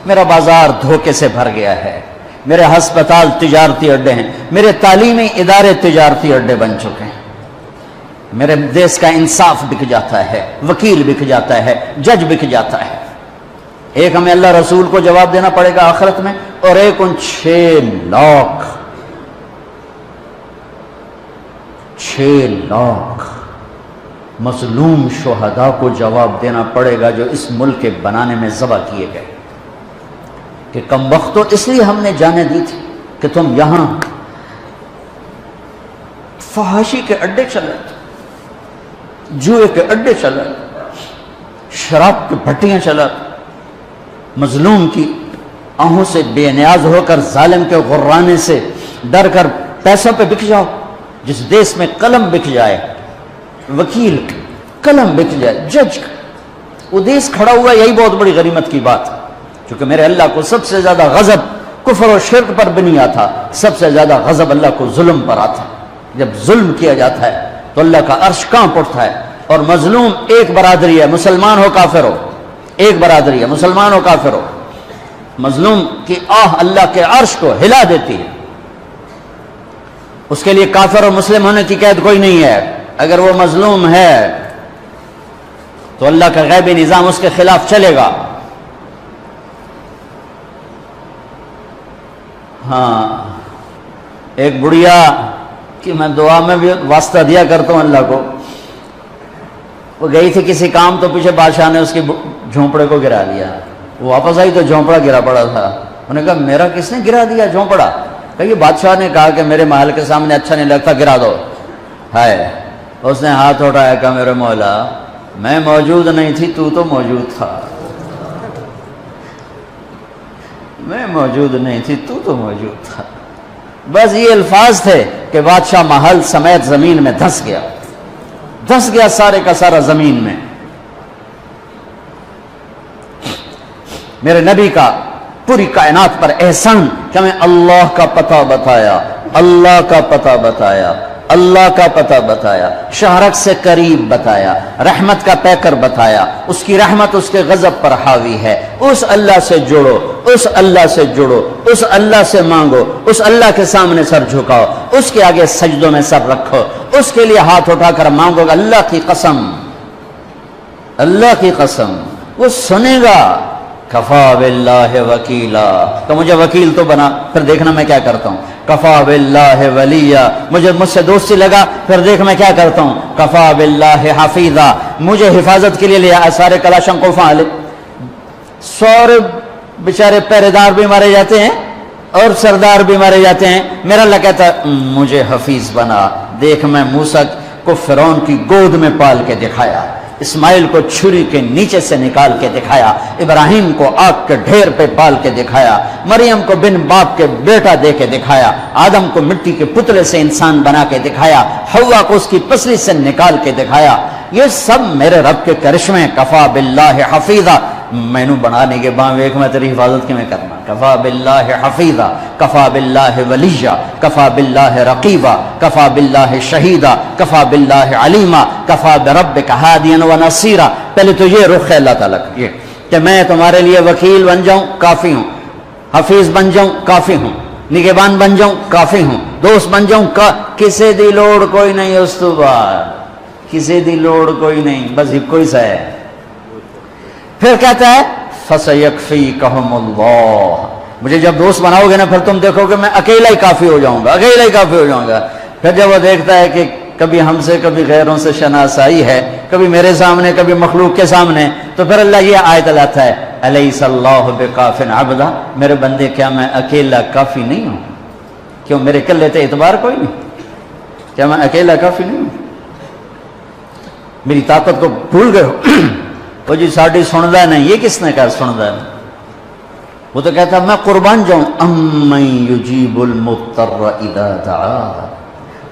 A: میرا بازار دھوکے سے بھر گیا ہے، میرے ہسپتال تجارتی اڈے ہیں، میرے تعلیمی ادارے تجارتی اڈے بن چکے ہیں، میرے دیس کا انصاف بک جاتا ہے، وکیل بک جاتا ہے، جج بک جاتا ہے۔ ایک ہمیں اللہ رسول کو جواب دینا پڑے گا آخرت میں، اور ایک ان 6 لاکھ مظلوم شہداء کو جواب دینا پڑے گا جو اس ملک کے بنانے میں ذبح کیے گئے، کہ کم وقت تو اس لیے ہم نے جانے دی تھی کہ تم یہاں فحاشی کے اڈے چلے، جوئے کے اڈے چلے، شراب کی بھٹیاں چلا، مظلوم کی آہوں سے بے نیاز ہو کر ظالم کے غرانے سے ڈر کر پیسوں پہ بک جاؤ۔ جس دیس میں قلم بک جائے، وکیل قلم بک جائے، جج، وہ دیس کھڑا ہوا، یہی بہت بڑی غنیمت کی بات ہے۔ چونکہ میرے اللہ کو سب سے زیادہ غضب کفر و شرک پر بھی نہیں آتا، سب سے زیادہ غضب اللہ کو ظلم پر آتا۔ جب ظلم کیا جاتا ہے تو اللہ کا عرش کانپ اٹھتا ہے، اور مظلوم ایک برادری ہے، مسلمان ہو کافر ہو، ایک برادری ہے، مسلمان ہو کافر ہو، مظلوم کی آہ اللہ کے عرش کو ہلا دیتی ہے۔ اس کے لیے کافر اور مسلم ہونے کی قید کوئی نہیں ہے، اگر وہ مظلوم ہے تو اللہ کا غیبی نظام اس کے خلاف چلے گا۔ ہاں، ایک بڑھیا کہ میں دعا میں بھی واسطہ دیا کرتا ہوں اللہ کو، وہ گئی تھی کسی کام تو پیچھے بادشاہ نے اس کی جھونپڑے کو گرا دیا، وہ واپس آئی تو جھونپڑا گرا پڑا تھا۔ انہوں نے کہا میرا کس نے گرا دیا جھونپڑا؟ کہ یہ بادشاہ نے کہا کہ میرے محل کے سامنے اچھا نہیں لگتا، گرا دو۔ ہے اس نے ہاتھ اٹھایا، کہا میرے مولا میں موجود نہیں تھی، تو موجود تھا، میں موجود نہیں تھی، تو موجود تھا۔ بس یہ الفاظ تھے کہ بادشاہ محل سمیت زمین میں دھس گیا سارے کا سارا زمین میں۔ میرے نبی کا پوری کائنات پر احسان کہ ہمیں اللہ کا پتہ بتایا، اللہ کا پتہ بتایا، اللہ کا پتہ بتایا، شہرک سے قریب بتایا، رحمت کا پیکر بتایا، اس کی رحمت اس کے غضب پر حاوی ہے، اس اللہ سے جڑو، اس اللہ سے جڑو، اس اللہ سے مانگو، اس اللہ کے سامنے سر جھکاؤ، اس کے آگے سجدوں میں سر رکھو، اس کے لیے ہاتھ اٹھا کر مانگو گا۔ اللہ کی قسم، اللہ کی قسم وہ سنے گا۔ کفا باللہ وکیلا، تو مجھے وکیل تو بنا، پھر دیکھنا میں کیا کرتا ہوں۔ کفا باللہ ولیہ، مجھ سے دوستی لگا، پھر دیکھ میں کیا کرتا ہوں۔ کفا باللہ حفیظا، مجھے حفاظت کے لیے لیا، سارے کلاشن کو فعال، سور بیچارے پہرے دار بھی مارے جاتے ہیں اور سردار بھی مارے جاتے ہیں، میرا اللہ کہتا ہے مجھے حفیظ بنا۔ دیکھ میں موسیٰ کو فرعون کی گود میں پال کے دکھایا، اسماعیل کو چھری کے نیچے سے نکال کے دکھایا، ابراہیم کو آگ کے ڈھیر پہ پال کے دکھایا، مریم کو بن باپ کے بیٹا دے کے دکھایا، آدم کو مٹی کے پتلے سے انسان بنا کے دکھایا، حوا کو اس کی پسلی سے نکال کے دکھایا۔ یہ سب میرے رب کے کرشمے۔ کفا باللہ حفیظا، مینو بنانے کے باویک میں تیری حفاظت کی میں کرنا۔ کفا باللہ حفیظا، کفا باللہ ولیہ، کفا باللہ رقیبا، کفا باللہ شہیدا، کفا باللہ علیما، کفا بربک ہادیا و نصیرا۔ پہلے تو یہ رخ ہے اللہ تعالیٰ کا، یہ کہ میں تمہارے لیے وکیل بن جاؤں کافی ہوں، حفیظ بن جاؤں کافی ہوں، نگہبان بن جاؤں کافی ہوں، دوست بن جاؤں کسی دی لوڑ کوئی نہیں، اس تو بعد کسی دی لوڑ کوئی نہیں، بس ایک کوئی سا ہے۔ پھر کہتا ہے فَسَيَكْفِيكَهُمُ اللَّهُ، مجھے جب دوست بناؤ گے نا پھر تم دیکھو گے میں اکیلا ہی کافی ہو جاؤں گا، اکیلا ہی کافی ہو جاؤں گا۔ پھر جب وہ دیکھتا ہے کہ کبھی ہم سے کبھی غیروں سے شناسائی ہے، کبھی میرے سامنے کبھی مخلوق کے سامنے، تو پھر اللہ یہ آیت لاتا ہے الیس اللہ بکاف عبدا، میرے بندے کیا میں اکیلا کافی نہیں ہوں؟ کیوں میرے کلے تے اعتبار کوئی نہیں؟ کیا میں اکیلا کافی نہیں ہوں؟ میری طاقت کو بھول گئے ہو؟ وہ جی ساڑی سندا نہیں، یہ کس نے کہا سندا نہیں؟ وہ تو کہتا میں قربان جاؤں، امن یجیب المضطر اذا دعا۔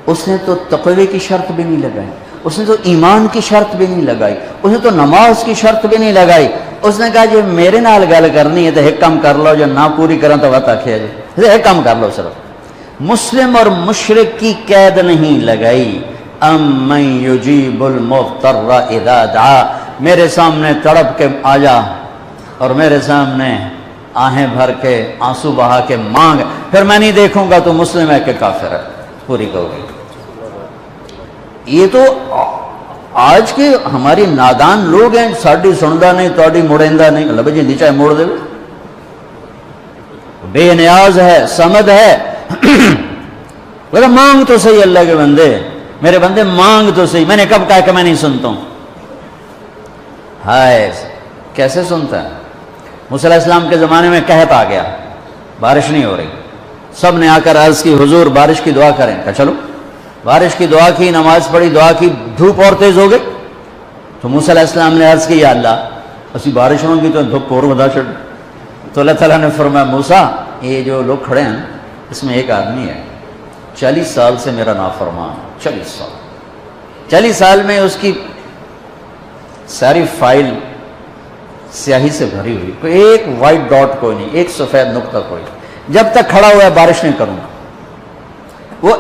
A: اس نے تو تقوی کی شرط بھی نہیں لگائی، اس نے تو ایمان کی شرط بھی نہیں لگائی، اس نے تو نماز کی شرط بھی نہیں لگائی۔ اس نے کہا جو میرے نال گل کرنی ہے تو ایک کام کر لو، جو نہ پوری کریں تو وقت آخیا جائے، ایک کام کر لو صرف۔ مسلم اور مشرک کی قید نہیں لگائی، امن یجیب المضطر اذا دعا، میرے سامنے تڑپ کے آ جا اور میرے سامنے آہیں بھر کے آنسو بہا کے مانگ، پھر میں نہیں دیکھوں گا تو مسلم ہے کہ کافر ہے، پوری کہو گی۔ یہ تو آج کے ہماری نادان لوگ ہیں، ساڑی سندا نہیں تواڈی مڑیندا نہیں، اللہ بھائی نیچے موڑ دے، بے نیاز ہے، سمد ہے۔ مانگ تو صحیح اللہ کے بندے، میرے بندے مانگ تو صحیح۔ میں نے کب کہا کہ میں نہیں سنتا ہوں؟ ہائے کیسے سنتا ہے؟ موسیٰ علیہ السلام کے زمانے میں قحط آ گیا، بارش نہیں ہو رہی، سب نے آ کر عرض کی حضور بارش کی دعا کریں، کہا چلو بارش کی دعا کی، نماز پڑھی، دعا کی، دھوپ اور تیز ہو گئی تو موسیٰ علیہ السلام نے عرض کی یا اللہ اسی بارش ہوں گی تو دھوپ اور بدا چڑھ۔ تو اللہ تعالیٰ نے فرمایا موسیٰ یہ جو لوگ کھڑے ہیں اس میں ایک آدمی ہے 40 سال سے میرا نافرمان، 40 سال میں اس کی ساری فائل سیاہی سے بھری ہوئی، کوئی ایک وائٹ ڈاٹ کوئی نہیں، ایک سفید نقطہ کوئی، جب تک کھڑا ہوا ہے بارش نہیں کروں گا۔ وہ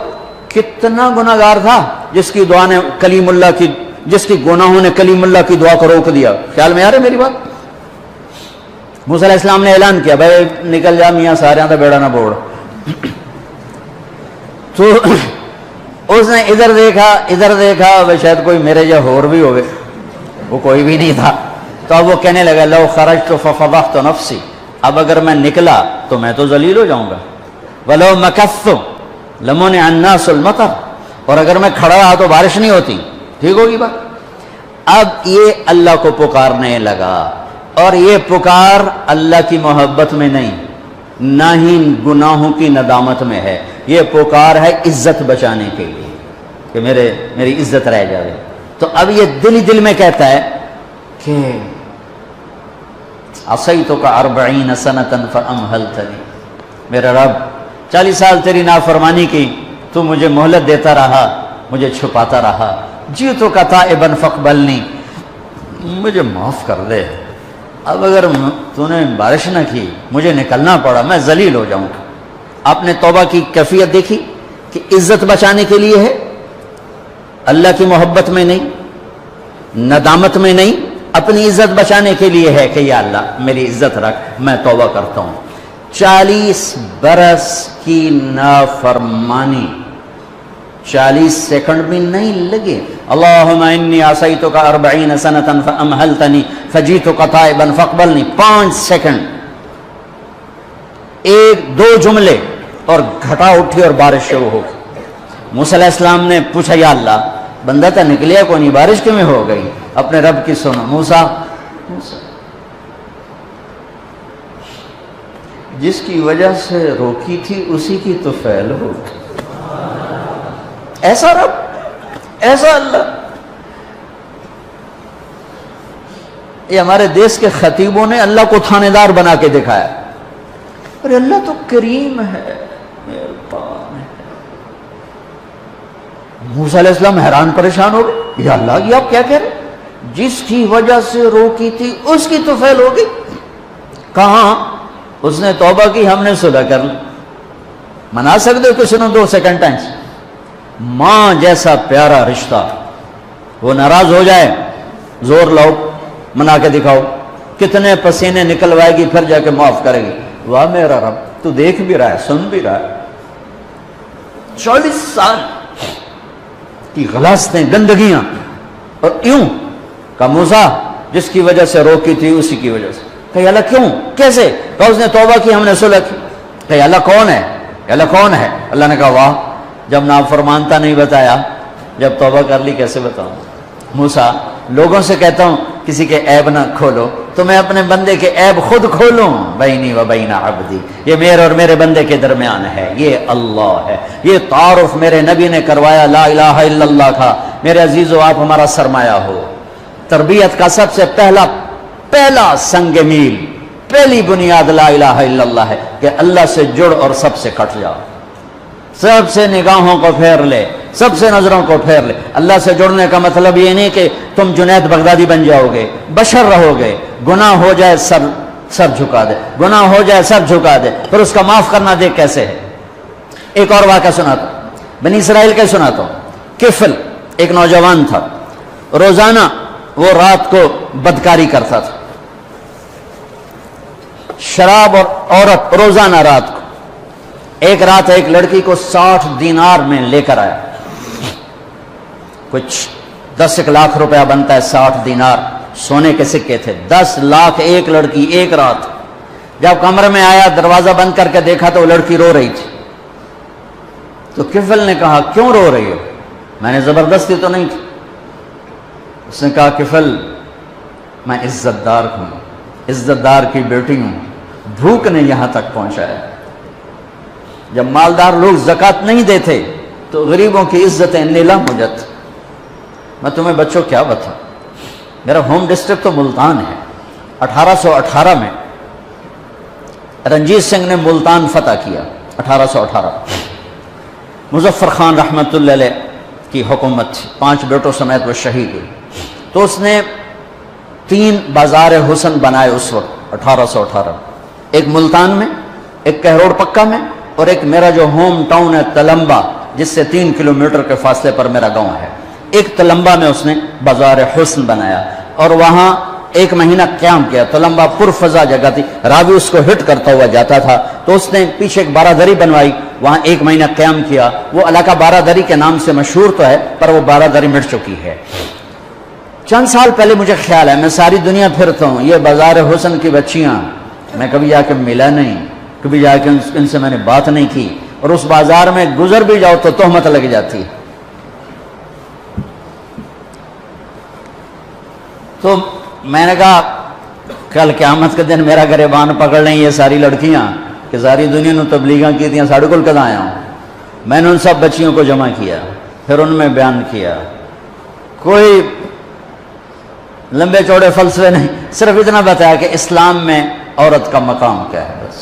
A: کتنا گناہگار تھا جس کی دعا نے کلیم اللہ کی، جس کی گناہوں نے کلیم اللہ کی دعا کو روک دیا۔ خیال میں آ رہا ہے میری بات؟ موسیٰ علیہ السلام نے اعلان کیا بھائی نکل جا میاں سارے دا بیڑا نہ بوڑ۔ تو اس نے ادھر دیکھا بھائی شاید کوئی میرے جا ہور بھی ہوئے، وہ کوئی بھی نہیں تھا۔ تو اب وہ کہنے لگا لو خرجت ففضحت نفسی، اب اگر میں نکلا تو میں تو ذلیل ہو جاؤں گا، ولو مکثت لمنع الناس المطر، اور اگر میں کھڑا رہا تو بارش نہیں ہوتی، ٹھیک ہوگی بات۔ اب یہ اللہ کو پکارنے لگا، اور یہ پکار اللہ کی محبت میں نہیں، نہ ہی گناہوں کی ندامت میں ہے، یہ پکار ہے عزت بچانے کے لیے کہ میری عزت رہ جائے۔ تو اب یہ دل ہی دل میں کہتا ہے کہ عصیتک 40 سنة فامہلتنی، میرا رب 40 سال تیری نافرمانی کی، تو مجھے مہلت دیتا رہا، مجھے چھپاتا رہا، جئتک تائبا فاقبلنی، مجھے معاف کر دے۔ اب اگر تو نے بارش نہ کی، مجھے نکلنا پڑا، میں ذلیل ہو جاؤں گا۔ آپ نے توبہ کی کیفیت دیکھی کہ عزت بچانے کے لیے ہے، اللہ کی محبت میں نہیں، ندامت میں نہیں، اپنی عزت بچانے کے لیے ہے کہ یا اللہ میری عزت رکھ، میں توبہ کرتا ہوں۔ 40 برس کی نافرمانی، 40 سیکنڈ بھی نہیں لگے۔ اللہم انی عصیتک 40 سنة فامہلتنی فجئتک تائبا فاقبلنی، 5 سیکنڈ، 1-2 جملے اور گھٹا اٹھی اور بارش شروع ہو گئی۔ موسیٰ علیہ السلام نے پوچھا یا اللہ بندہ تو نکلیا کو نہیں، بارش کیوں میں ہو گئی؟ اپنے رب کی سنو، موسیٰ جس کی وجہ سے روکی تھی اسی کی تو فعل ہو، ایسا رب، ایسا اللہ۔ یہ ہمارے دیش کے خطیبوں نے اللہ کو تھانے دار بنا کے دکھایا، ارے اللہ تو کریم ہے، مہربان ہے۔ موسیٰ علیہ السلام حیران پریشان ہو گئے، یا اللہ یہ آپ کیا کہہ رہے؟ جس کی وجہ سے روکی تھی اس کی تو فعل ہو گئی۔ کہاں؟ اس نے توبہ کی، ہم نے صلح کر لی۔ منا سکتے ہو کسی نے 2 سیکنڈ ٹائم؟ ماں جیسا پیارا رشتہ، وہ ناراض ہو جائے زور لاؤ، منا کے دکھاؤ، کتنے پسینے نکلوائے گی پھر جا کے معاف کرے گی۔ واہ میرا رب، تو دیکھ بھی رہا ہے، سن بھی رہا ہے۔ 40 سال کی غلاستیں، گندگیاں، اور یوں کہ موسیٰ جس کی وجہ سے روکی تھی اسی کی وجہ سے۔ کہ اللہ کیوں، کیسے؟ کہ اس نے توبہ کی، ہم نے صلح کی۔ کہ اللہ کون ہے؟ اللہ کون ہے؟ اللہ نے کہا واہ، جب نافرمانتا نہیں بتایا، جب توبہ کر لی کیسے بتاؤں؟ موسیٰ لوگوں سے کہتا ہوں کسی کے عیب نہ کھولو، تو میں اپنے بندے کے عیب خود کھولوں؟ بینی و بین عبدی، یہ میرے اور میرے بندے کے درمیان ہے، یہ اللہ ہے۔ یہ تعارف میرے نبی نے کروایا لا الہ الا اللہ کا۔ میرے عزیزو، آپ ہمارا سرمایہ ہو۔ تربیت کا سب سے پہلا سنگ میل، پہلی بنیاد لا الہ الا اللہ ہے کہ اللہ سے جڑ اور سب سے کٹ جاؤ، سب سے نگاہوں کو پھیر لے، سب سے نظروں کو پھیر لے۔ اللہ سے جڑنے کا مطلب یہ نہیں کہ تم جنید بغدادی بن جاؤ گے، بشر رہو گے، گناہ ہو جائے سر جھکا دے، گناہ ہو جائے سر جھکا دے، پھر اس کا معاف کرنا دیکھ کیسے ہے۔ ایک اور واقعہ سناتا ہوں، بنی اسرائیل کے سناتا ہوں۔ کفل ایک نوجوان تھا، روزانہ وہ رات کو بدکاری کرتا تھا، شراب اور عورت روزانہ رات کو۔ ایک رات ایک لڑکی کو 60 دینار میں لے کر آیا، کچھ 10 لاکھ روپیہ بنتا ہے 60 دینار، سونے کے سکے تھے، 10 لاکھ ایک لڑکی ایک رات۔ جب کمرے میں آیا، دروازہ بند کر کے دیکھا تو وہ لڑکی رو رہی تھی۔ تو کفل نے کہا کیوں رو رہی ہو؟ میں نے زبردستی تو نہیں تھی۔ اس نے کہا کفل میں عزت دار ہوں، عزت دار کی بیٹی ہوں، بھوک نے یہاں تک پہنچایا۔ جب مالدار لوگ زکوٰۃ نہیں دیتے تو غریبوں کی عزتیں نیلام ہو جاتی۔ میں تمہیں بچوں کیا بتاؤں، میرا ہوم ڈسٹرکٹ تو ملتان ہے۔ 1818 میں رنجیت سنگھ نے ملتان فتح کیا، 1818۔ مظفر خان رحمۃ اللہ علیہ کی حکومت تھی، 5 بیٹوں سمیت وہ شہید ہوئی۔ تو اس نے 3 بازار حسن بنائے اس وقت 1818، ایک ملتان میں، ایک کہروڑ پکا میں، اور ایک میرا جو ہوم ٹاؤن ہے تلمبا، جس سے 3 کلومیٹر کے فاصلے پر میرا گاؤں ہے، ایک تلمبا میں اس نے بازار حسن بنایا اور وہاں 1 مہینہ قیام کیا۔ تلمبا پرفضا جگہ تھی، راوی اس کو ہٹ کرتا ہوا جاتا تھا، تو اس نے پیچھے ایک بارہ دری بنوائی، وہاں 1 مہینہ قیام کیا۔ وہ علاقہ بارہ دری کے نام سے مشہور تو ہے، پر وہ بارہ دری مٹ چکی ہے۔ چند سال پہلے مجھے خیال ہے، میں ساری دنیا پھرتا ہوں، یہ بازار حسن کی بچیاں میں کبھی جا کے ملا نہیں، کبھی جا کے ان سے میں نے بات نہیں کی، اور اس بازار میں گزر بھی جاؤ تو تہمت لگ جاتی ہے۔ تو میں نے کہا کل قیامت کے دن میرا گریبان پکڑ لیں یہ ساری لڑکیاں کہ ساری دنیا نے تبلیغاں کی تھیں، ساڑھے کل کد آیا ہوں۔ میں نے ان سب بچیوں کو جمع کیا، پھر ان میں بیان کیا، کوئی لمبے چوڑے فلسفے نہیں، صرف اتنا بتایا کہ اسلام میں عورت کا مقام کیا ہے۔ بس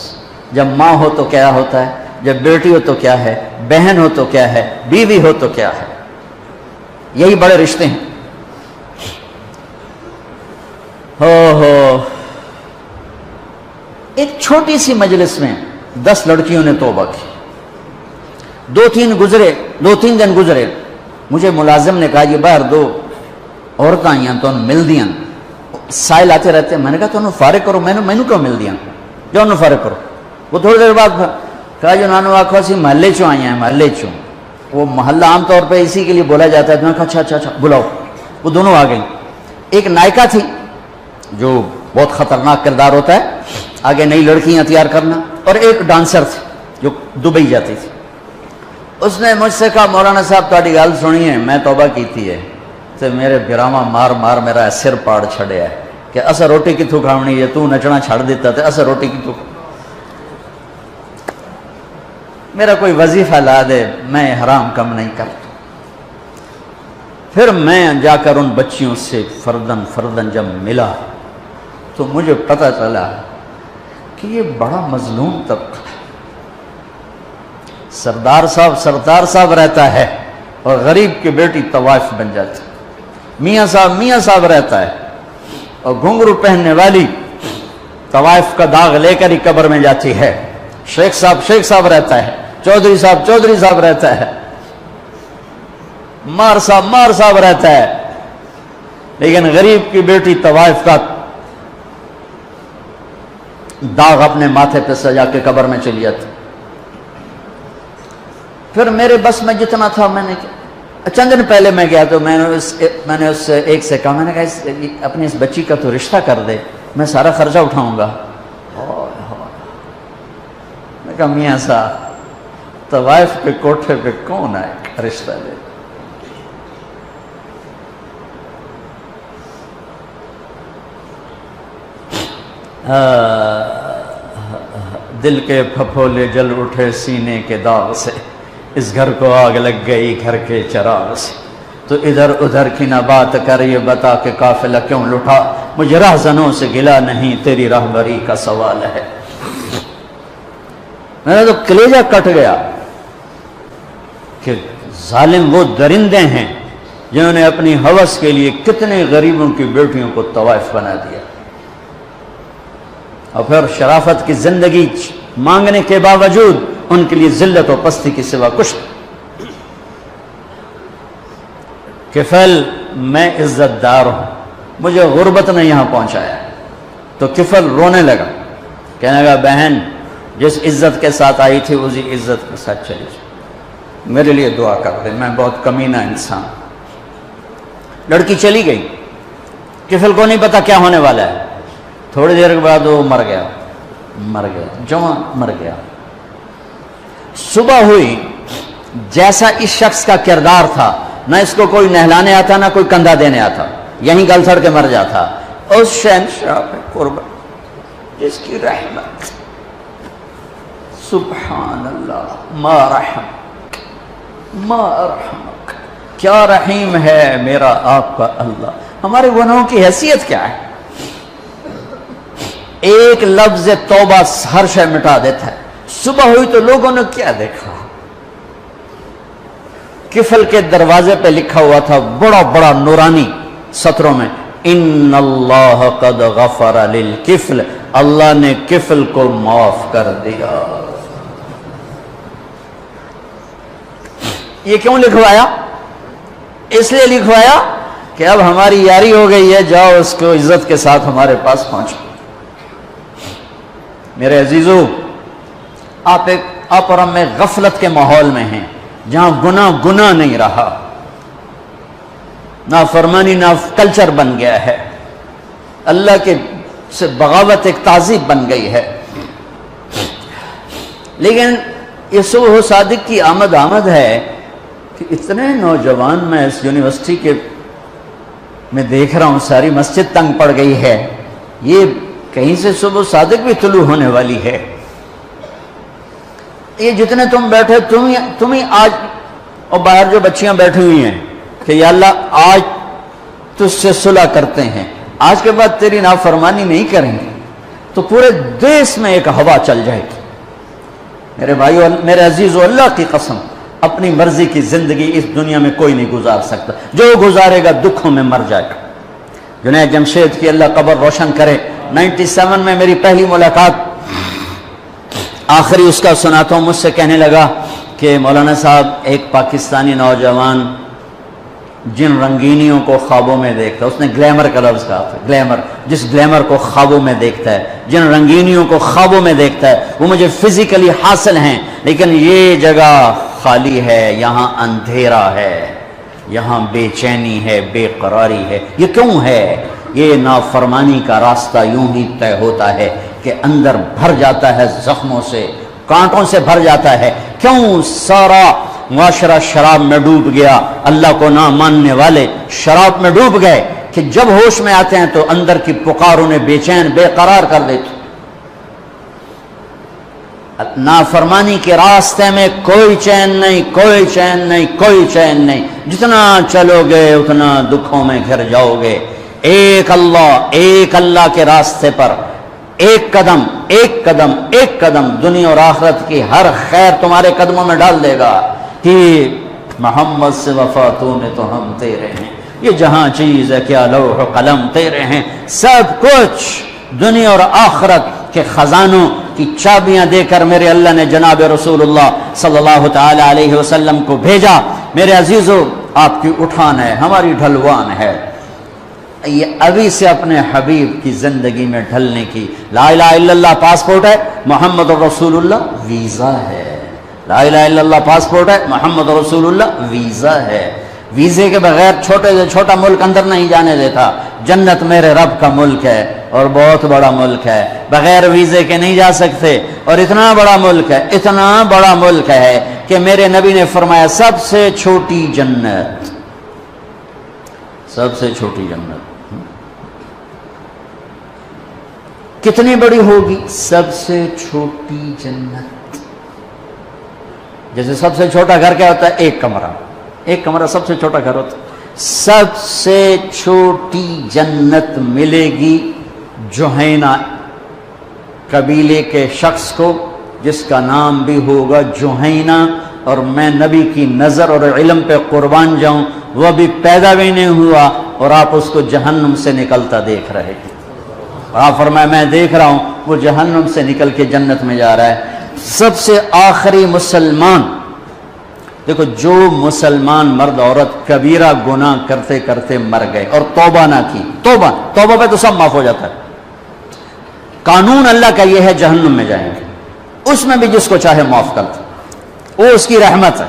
A: جب ماں ہو تو کیا ہوتا ہے، جب بیٹی ہو تو کیا ہے، بہن ہو تو کیا ہے، بیوی ہو تو کیا ہے، یہی بڑے رشتے ہیں۔ ایک چھوٹی سی مجلس میں 10 لڑکیوں نے توبہ کی۔ 2-3 دن گزرے، مجھے ملازم نے کہا یہ باہر 2 عورتیں آئی ہیں تو مل دیاں، سائل آتے رہتے ہیں۔ میں نے کہا تو انہوں فارغ کرو، میں نے کیوں مل دیاں، جو انہوں فارغ کرو۔ وہ تھوڑی دیر بعد کہا جو نانو آخو سی محلے چوں آئی ہیں، محلے چوں۔ وہ محلہ عام طور پہ اسی کے لیے بولا جاتا ہے۔ تو میں نے کہا اچھا بلاؤ۔ وہ دونوں آ گئی۔ ایک نائکا تھی جو بہت خطرناک کردار ہوتا ہے، آگے نئی لڑکیاں تیار کرنا، اور ایک ڈانسر تھی جو دبئی جاتی تھی۔ اس نے مجھ سے کہا مولانا صاحب تاری گل سنی ہے، میں توبہ کیتی ہے تے میرے گراما مار میرا سر پاڑ چھڑیا ہے کہ اسا روٹی کتوں کھاونی ہے، تو نچنا چھڑ دیتا تے اسا روٹی کتوں، میرا کوئی وظیفہ لا دے، میں حرام کم نہیں کرتا۔ پھر میں جا کر ان بچیوں سے فردن جب ملا تو مجھے پتہ چلا کہ یہ بڑا مظلوم طبقہ ہے۔ سردار صاحب رہتا ہے اور غریب کی بیٹی طوائف بن جاتی، میاں صاحب رہتا ہے اور گھنگرو پہننے والی طوائف کا داغ لے کر ہی قبر میں جاتی ہے، شیخ صاحب رہتا ہے، چودھری صاحب رہتا ہے، مار صاحب رہتا ہے، لیکن غریب کی بیٹی طوائف کا داغ اپنے ماتھے پہ سجا کے قبر میں چلی جاتی۔ پھر میرے بس میں جتنا تھا میں نے چند دن پہلے میں گیا تو میں نے اس ایک سے کہا، میں نے کہا اپنی اس بچی کا تو رشتہ کر دے، میں سارا خرچہ اٹھاؤں گا۔ میں کہا میاں صاحب طوائف پہ کوٹھے پہ کون آئے رشتہ دے؟ دل کے پھپھولے جل اٹھے سینے کے داغ سے، اس گھر کو آگ لگ گئی گھر کے چراغ سے، تو ادھر ادھر کی نہ بات کر، یہ بتا کہ قافلہ کیوں لٹا، مجھے راہزنوں سے گلا نہیں، تیری راہبری کا سوال ہے۔ میرا تو کلیجہ کٹ گیا کہ ظالم وہ درندے ہیں جنہوں نے اپنی ہوس کے لیے کتنے غریبوں کی بیٹیوں کو طوائف بنا دیا، اور پھر شرافت کی زندگی مانگنے کے باوجود ان کے لیے ذلت و پستی کی سوا کچھ۔ کفل میں عزت دار ہوں، مجھے غربت نے یہاں پہنچایا، تو کفل رونے لگا، کہنے لگا بہن جس عزت کے ساتھ آئی تھی اسی عزت کے ساتھ چلی جائے، میرے لیے دعا کر دے، میں بہت کمینہ انسان۔ لڑکی چلی گئی، کفل کو نہیں پتا کیا ہونے والا ہے، تھوڑی دیر کے بعد وہ مر گیا، جوان مر گیا۔ صبح ہوئی، جیسا اس شخص کا کردار تھا، نہ اس کو کوئی نہلانے آتا نہ کوئی کندھا دینے آتا، یہیں گل سڑ کے مر جاتا۔ اس شہنشاہ پہ قربان جس کی رحمت، سبحان اللہ، ما رحمک، کیا رحیم ہے میرا آپ کا اللہ۔ ہمارے گناہوں کی حیثیت کیا ہے؟ ایک لفظ توبہ ہر شے مٹا دیتا ہے۔ صبح ہوئی تو لوگوں نے کیا دیکھا؟ کفل کے دروازے پہ لکھا ہوا تھا بڑا بڑا نورانی سطروں میں، ان اللہ قد غفر للکفل، اللہ نے کفل کو معاف کر دیا۔ یہ کیوں لکھوایا؟ اس لیے لکھوایا کہ اب ہماری یاری ہو گئی ہے، جاؤ اس کو عزت کے ساتھ ہمارے پاس پہنچو۔ میرے عزیزو، آپ اور ہم میں غفلت کے ماحول میں ہیں، جہاں گناہ نہیں رہا، نافرمانی کلچر بن گیا ہے، اللہ کے سے بغاوت ایک تہذیب بن گئی ہے۔ لیکن یہ صبح صادق کی آمد ہے کہ اتنے نوجوان میں اس یونیورسٹی کے میں دیکھ رہا ہوں، ساری مسجد تنگ پڑ گئی ہے، یہ کہیں سے صبح صادق بھی طلوع ہونے والی ہے۔ یہ جتنے تم بیٹھے تم ہی آج، اور باہر جو بچیاں بیٹھی ہوئی ہیں کہ یا اللہ آج تجھ سے صلح کرتے ہیں، آج کے بعد تیری نافرمانی نہیں کریں گے، تو پورے دیش میں ایک ہوا چل جائے گی۔ میرے بھائیو، میرے عزیزو، اللہ کی قسم، اپنی مرضی کی زندگی اس دنیا میں کوئی نہیں گزار سکتا، جو گزارے گا دکھوں میں مر جائے گا۔ جنید جمشید کی اللہ قبر روشن کرے، 97 میں میری پہلی ملاقات، آخری اس کا سناتا ہوں، مجھ سے کہنے لگا کہ مولانا صاحب، ایک پاکستانی نوجوان جن رنگینیوں کو خوابوں میں دیکھتا ہے، اس نے گلیمر کا لفظ کہا تھا، گلیمر، جس گلیمر کو خوابوں میں دیکھتا ہے، جن رنگینیوں کو خوابوں میں دیکھتا ہے، وہ مجھے فزیکلی حاصل ہیں، لیکن یہ جگہ خالی ہے، یہاں اندھیرا ہے، یہاں بے چینی ہے، بے قراری ہے۔ یہ کیوں ہے؟ یہ نافرمانی کا راستہ یوں ہی طے ہوتا ہے کہ اندر بھر جاتا ہے زخموں سے، کانٹوں سے بھر جاتا ہے۔ کیوں سارا معاشرہ شراب میں ڈوب گیا؟ اللہ کو نہ ماننے والے شراب میں ڈوب گئے کہ جب ہوش میں آتے ہیں تو اندر کی پکار انہیں بے چین، بے قرار کر دیتی۔ نافرمانی کے راستے میں کوئی چین نہیں، کوئی چین نہیں، کوئی چین نہیں، جتنا چلو گے اتنا دکھوں میں گھر جاؤ گے۔ ایک اللہ کے راستے پر ایک قدم ایک قدم ایک قدم دنیا اور آخرت کی ہر خیر تمہارے قدموں میں ڈال دے گا کہ محمد سے وفا تو نے تو ہم تیرے ہیں، یہ جہاں چیز ہے کیا لوح و قلم تیرے ہیں، سب کچھ دنیا اور آخرت کے خزانوں کی چابیاں دے کر میرے اللہ نے جناب رسول اللہ صلی اللہ تعالی علیہ وسلم کو بھیجا۔ میرے عزیزو، آپ کی اٹھان ہے، ہماری ڈھلوان ہے، یہ ابھی سے اپنے حبیب کی زندگی میں ڈھلنے کی۔ لا الہ الا اللہ پاسپورٹ ہے، محمد رسول اللہ ویزا ہے۔ لا الہ الا اللہ پاسپورٹ ہے، محمد رسول اللہ ویزا ہے۔ ویزے کے بغیر چھوٹے سے چھوٹا ملک اندر نہیں جانے دیتا۔ جنت میرے رب کا ملک ہے اور بہت بڑا ملک ہے، بغیر ویزے کے نہیں جا سکتے، اور اتنا بڑا ملک ہے، اتنا بڑا ملک ہے کہ میرے نبی نے فرمایا سب سے چھوٹی جنت، سب سے چھوٹی جنت کتنی بڑی ہوگی؟ سب سے چھوٹی جنت. جیسے سب سے چھوٹا گھر کیا ہوتا ہے؟ ایک کمرہ سب سے چھوٹا گھر ہوتا ہے. سب سے چھوٹی جنت ملے گی جوہینہ قبیلے کے شخص کو جس کا نام بھی ہوگا جوہینہ. اور میں نبی کی نظر اور علم پہ قربان جاؤں، وہ بھی پیدا بھی نہیں ہوا اور آپ اس کو جہنم سے نکلتا دیکھ رہے ہیں. آپ فرمایا میں دیکھ رہا ہوں وہ جہنم سے نکل کے جنت میں جا رہا ہے. سب سے آخری مسلمان، دیکھو جو مسلمان مرد عورت کبیرہ گناہ کرتے کرتے مر گئے اور توبہ نہ کی، توبہ پہ تو سب معاف ہو جاتا ہے. قانون اللہ کا یہ ہے جہنم میں جائیں گے، اس میں بھی جس کو چاہے معاف کر دے، وہ اس کی رحمت ہے.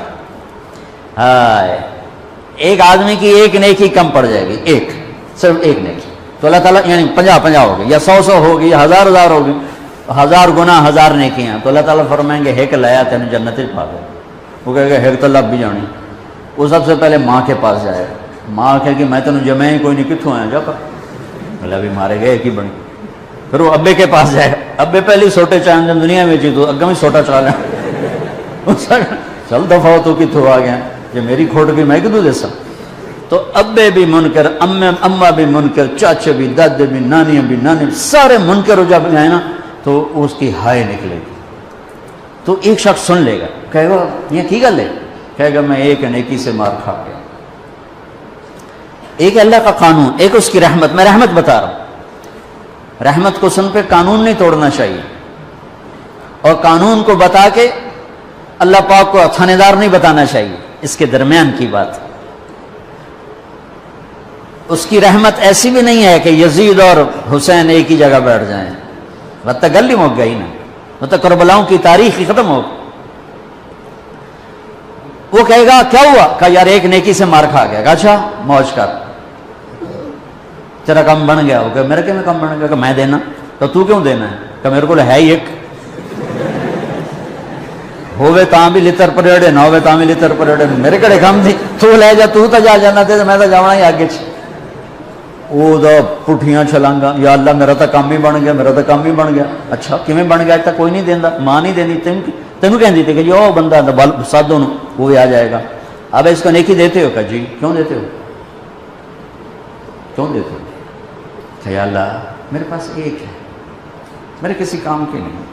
A: ہائے ایک آدمی کی ایک نیکی کم پڑ جائے گی، صرف ایک نیکی، تو اللہ تعالیٰ یعنی 50 ہو گئی یا 100 ہو گئی یا 1000 ہو گئی، 1000 گناہ 1000 نیکیاں، تو اللہ تعالیٰ فرمائیں گے ہیک لایا تینوں جنت پا گئے. وہ کہے گا ہیک تو لب بھی جانی. وہ سب سے پہلے ماں کے پاس جائے گا. ماں کہے گی میں تینوں جمع ہی کوئی نہیں، کتوں آیا جا کر اللہ بھی مارے گئے ایک ہی بنی. پھر وہ ابے کے پاس جائے گا. ابے پہلی سوٹے چاہیں جب دنیا میں تو اگم ہی سوٹا چلا چل دفعہ ہو تو کتوں آ گیا، یہ میری کھوٹ گئی میں کدوں دے سا. تو ابے بھی منکر، اماں بھی منکر، چاچے بھی، دادے بھی، نانیاں بھی، نانے سارے منکر ہو جب جائیں نا تو اس کی ہائے نکلے گی. تو ایک شخص سن لے گا، کہے گا یہ کی گل ہے؟ کہے گا میں ایک نیکی سے مار کھا گیا. ایک اللہ کا قانون، ایک اس کی رحمت. میں رحمت بتا رہا ہوں، رحمت کو سن پہ قانون نہیں توڑنا چاہیے، اور قانون کو بتا کے اللہ پاک کو تھانے دار نہیں بتانا چاہیے. اس کے درمیان کی بات. اس کی رحمت ایسی بھی نہیں ہے کہ یزید اور حسین ایک ہی جگہ بیٹھ جائیں، مطلب گل ہی مک گئی نا، مطلب کربلاؤں کی تاریخ ہی ختم ہو. وہ کہے گا کیا ہوا؟ کہ یار ایک نیکی سے مار کھا گیا. اچھا موج کر، تیرا کام بن گیا. وہ کہ میرا کیوں کام بن گیا؟ کہ میں دینا. تو کیوں دینا ہے؟ کہ میرے کو ہے ہی ایک، ہوئے تاں بھی لتر پریڑے نہ ہوئے تاں بھی لتر پریڑے، میرے کڑے کام تھی، تو لے جا، تو جا جانا تے میں تو جانا ہی آگے. وہ تو پٹھیاں چھلانگا، یا اللہ میرا تو کام ہی بن گیا، میرا تو کام ہی بن گیا. اچھا کیویں بن گیا؟ تک کوئی نہیں دینا، ماں نہیں دینی، تینوں کہندی تھی کہ جی وہ بندہ سادوں وہ بھی آ جائے گا. اب اس کو نیکی دیتے ہو؟ کہ جی. کیوں دیتے ہو؟ کیوں دیتے ہو؟ کہ یا اللہ میرے پاس ایک ہے، میرے کسی کام کی نہیں،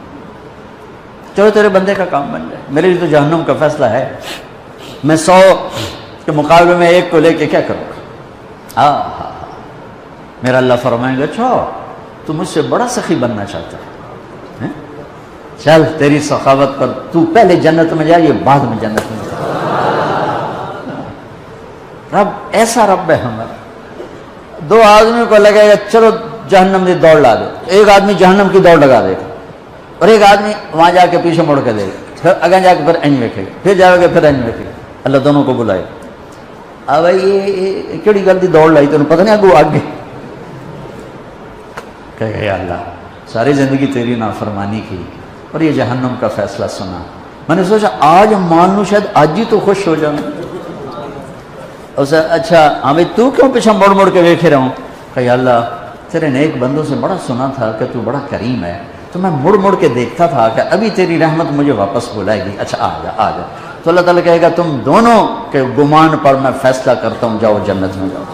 A: چلو تیرے بندے کا کام بن جائے. میرے لیے تو جہنم کا فیصلہ ہے، میں 100 کے مقابلے میں ایک کو لے کے کیا کروں گا؟ میرا اللہ فرمائیں گے اچھا تو مجھ سے بڑا سخی بننا چاہتا ہے، چل تیری سخاوت پر تو پہلے جنت میں جا، یہ بعد میں جنت میں جا. رب ایسا رب ہے ہمارا. 2 آدمی کو لگے گا چلو جہنم کی دوڑ لا دو، ایک آدمی جہنم کی دوڑ لگا دے گا اور ایک آدمی وہاں جا کے پیچھے مڑ کے دے گا، پھر اگیں جا کے پھر انج ویکھے گا، پھر جاؤ گے پھر انج ویکھے گا. اللہ دونوں کو بلائے. اب یہ کیڑی گل دی دوڑ لائی تینوں پتہ نہیں اگوں آگے. کہ اللہ ساری زندگی تیری نافرمانی کی اور یہ جہنم کا فیصلہ سنا. میں نے سوچا آج مان لوں، شاید آج ہی تو خوش ہو جاؤں. اسے اچھا ہاں بھائی تو کیوں پیچھے مڑ مڑ کے دیکھے رہا ہوں؟ کہ اللہ تیرے نیک بندوں سے بڑا سنا تھا کہ تو بڑا کریم ہے، تو میں مڑ مڑ کے دیکھتا تھا کہ ابھی تیری رحمت مجھے واپس بلائے گی. اچھا آ جا آ جا. تو اللہ تعالیٰ کہے گا تم دونوں کے گمان پر میں فیصلہ کرتا ہوں، جاؤ جنت میں جاؤ،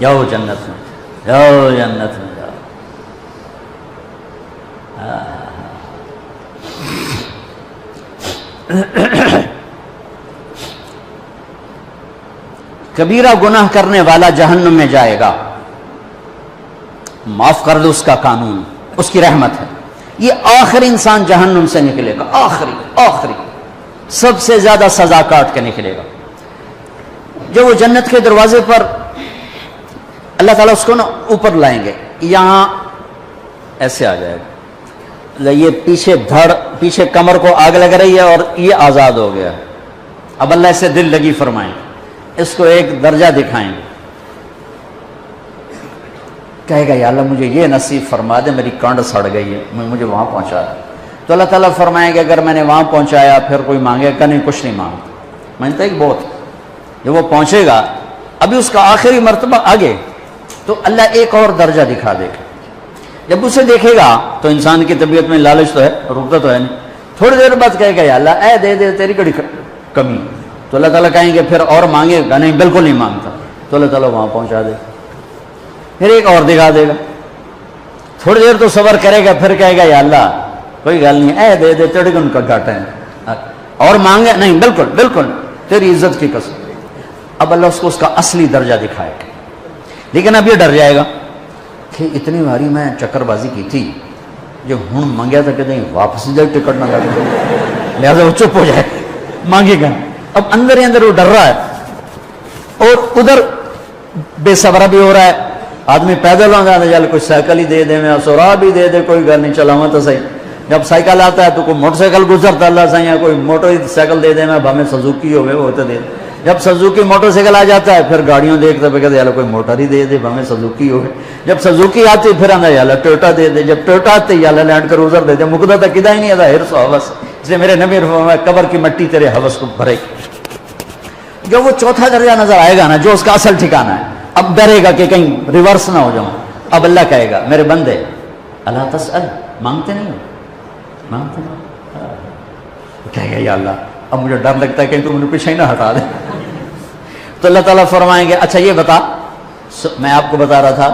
A: جاؤ جنت میں، جاؤ جنت میں جاؤ. کبیرہ گناہ کرنے والا جہنم میں جائے گا، معاف کر دو، اس کا قانون، اس کی رحمت ہے. یہ آخری انسان جہنم سے نکلے گا، آخری سب سے زیادہ سزا کاٹ کے نکلے گا. جب وہ جنت کے دروازے پر اللہ تعالیٰ اس کو نا اوپر لائیں گے، یہاں ایسے آ جائے گا، یہ پیچھے کمر کو آگ لگ رہی ہے اور یہ آزاد ہو گیا. اب اللہ اسے دل لگی فرمائیں، اس کو ایک درجہ دکھائیں گے. کہے گا یا اللہ مجھے یہ نصیب فرما دے، میری کانڈ سڑ گئی ہے، مجھے وہاں پہنچا دے. تو اللہ تعالیٰ فرمائیں گے اگر میں نے وہاں پہنچایا پھر کوئی مانگے گا نہیں؟ کچھ نہیں مانگتا. میں نے بہت جب وہ پہنچے گا ابھی اس کا آخری مرتبہ آگے، تو اللہ ایک اور درجہ دکھا دے گا. جب اسے دیکھے گا تو انسان کی طبیعت میں لالچ تو ہے، رکتا تو ہے نہیں، تھوڑی دیر بعد کہے گا یا اللہ اے دے دے، تیری کڑی کمی، تو اللہ تعالیٰ کہیں گے پھر اور مانگے گا، نہیں بالکل نہیں مانگتا، تو اللہ تعالیٰ وہاں پہنچا دے، پھر ایک اور دکھا دے گا، تھوڑی دیر تو صبر کرے گا، پھر کہے گا یا اللہ کوئی گل نہیں، اے دے دے، تیری ان کا گھاٹا ہے، اور مانگے نہیں بالکل بالکل تیری عزت کی قسم۔ اب اللہ اس کو اس کا اصلی درجہ دکھائے گا، لیکن اب یہ ڈر جائے گا کہ اتنی باری میں چکر بازی کی تھی، جو ہوں مانگیا تھا کہ نہیں واپس جائے ٹکٹ نہ لگ جائے، لہٰذا وہ چپ ہو جائے، مانگے گا۔ اب اندر ہی اندر وہ ڈر رہا ہے، اور ادھر بے صبرا بھی ہو رہا ہے، آدمی پیدل ہو جاتا ہے، چل کوئی سائیکل ہی دے دے، میں سورا بھی دے دے، کوئی گل نہیں، چلاواں تو صحیح۔ جب سائیکل آتا ہے تو کوئی موٹر سائیکل گزرتا اللہ سے، یا کوئی موٹر سائیکل دے دے، میں بھامے سزوکی ہوئے وہ تو دے دے۔ جب سزوکی موٹر سائیکل آ جاتا ہے پھر گاڑیوں دیکھتا ہے، کہتے ہیں کوئی موٹر ہی دے دے، بھامے سزوکی ہوئے۔ جب سزوکی آتی پھر آتا ہے ٹویوٹا دے دے، جب ٹویوٹا آتے یا لینڈ کروزر دے دے، مقدہ تک کدا ہی نہیں آتا، ہرس و حوث، اس لیے میرے نبی فرمایا قبر کی مٹی تیرے حوث کو بھرے۔ جو وہ چوتھا درجہ نظر آئے گا نا، جو اس کا اصل ٹھکانہ ہے، اب ڈرے گا کہ کہیں ریورس نہ ہو جاؤں۔ اب اللہ کہے گا میرے بندے اللہ تسأل، مانگتے نہیں ہو، مانگتے نہیں، کہے گا یا اللہ اب مجھے ڈر لگتا ہے کہ تم مجھے پیچھے ہی نہ ہٹا دے۔ تو اللہ تعالیٰ فرمائیں گے اچھا یہ بتا، میں آپ کو بتا رہا تھا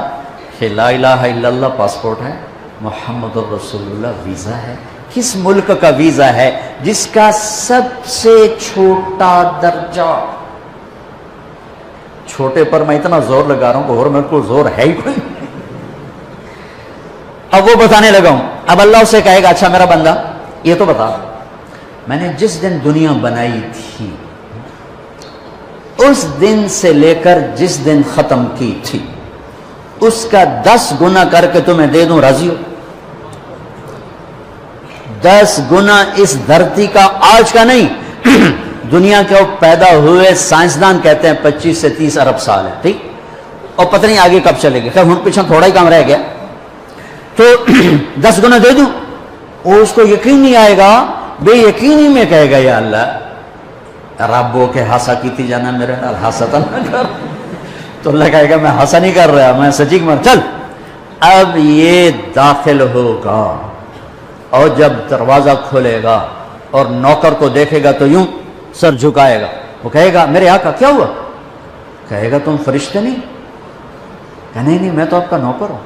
A: کہ لا الہ الا اللہ پاسپورٹ ہے، محمد الرسول اللہ ویزا ہے۔ کس ملک کا ویزا ہے؟ جس کا سب سے چھوٹا درجہ، چھوٹے پر میں اتنا زور لگا رہا ہوں کہ اور میرے کو زور ہے ہی کوئی۔ اب وہ بتانے لگا ہوں، اب اللہ اسے کہے گا اچھا میرا بندہ یہ تو بتا، میں نے جس دن دنیا بنائی تھی اس دن سے لے کر جس دن ختم کی تھی اس کا 10 گنا کر کے تمہیں دے دوں، راضی ہو؟ 10 گنا اس دھرتی کا، آج کا نہیں، دنیا کے پیدا ہوئے سائنسدان کہتے ہیں 25 سے 30 ارب سال ہے، ٹھیک، اور پتہ نہیں آگے کب چلے گا، خیر ہم پیچھے تھوڑا ہی کام رہ گیا، تو 10 گنا دے دوں۔ وہ اس کو یقین نہیں آئے گا، بے یقینی میں کہے گا یا اللہ ربو کے ہاسا کیتی جانا میرے نال، ہاسا تو نہ کر۔ تو اللہ کہے گا میں ہاسا نہیں کر رہا، میں سچی مر، چل اب یہ داخل ہوگا، اور جب دروازہ کھولے گا اور نوکر کو دیکھے گا تو یوں سر جھکائے گا، وہ کہے گا میرے آقا کیا ہوا؟ کہے گا تم فرشتے نہیں؟ کہ نہیں میں تو آپ کا نوکر ہوں،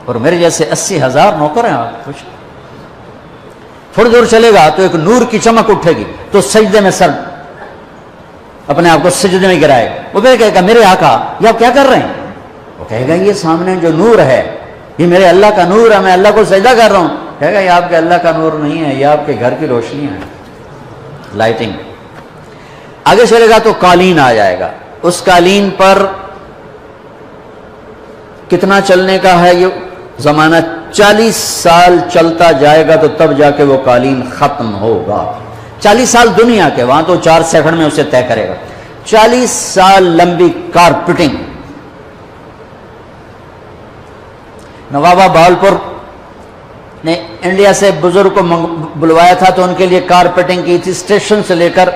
A: اور میرے جیسے 80,000 نوکر ہیں آپ کچھ۔ تھوڑی دور چلے گا تو ایک نور کی چمک اٹھے گی، تو سجدے میں سر اپنے آپ کو سجدے میں گرائے گا، وہ کہے گا میرے آقا یہ آپ کیا کر رہے ہیں؟ وہ کہے گا یہ سامنے جو نور ہے یہ میرے اللہ کا نور ہے، میں اللہ کو سجدہ کر رہا ہوں۔ کہے گا یہ آپ کے اللہ کا نور نہیں ہے، یہ آپ کے گھر کی روشنی ہے، لائٹنگ۔ آگے چلے گا تو قالین آ جائے گا، اس قالین پر کتنا چلنے کا ہے یہ زمانہ؟ 40 سال چلتا جائے گا تو تب جا کے وہ قالین ختم ہوگا۔ 40 سال دنیا کے، وہاں تو 4 سیکنڈ میں اسے طے کرے گا۔ 40 سال لمبی کارپیٹنگ۔ نوابہ بہاولپور نے انڈیا سے بزرگ کو بلوایا تھا تو ان کے لیے کارپیٹنگ کی تھی، اسٹیشن سے لے کر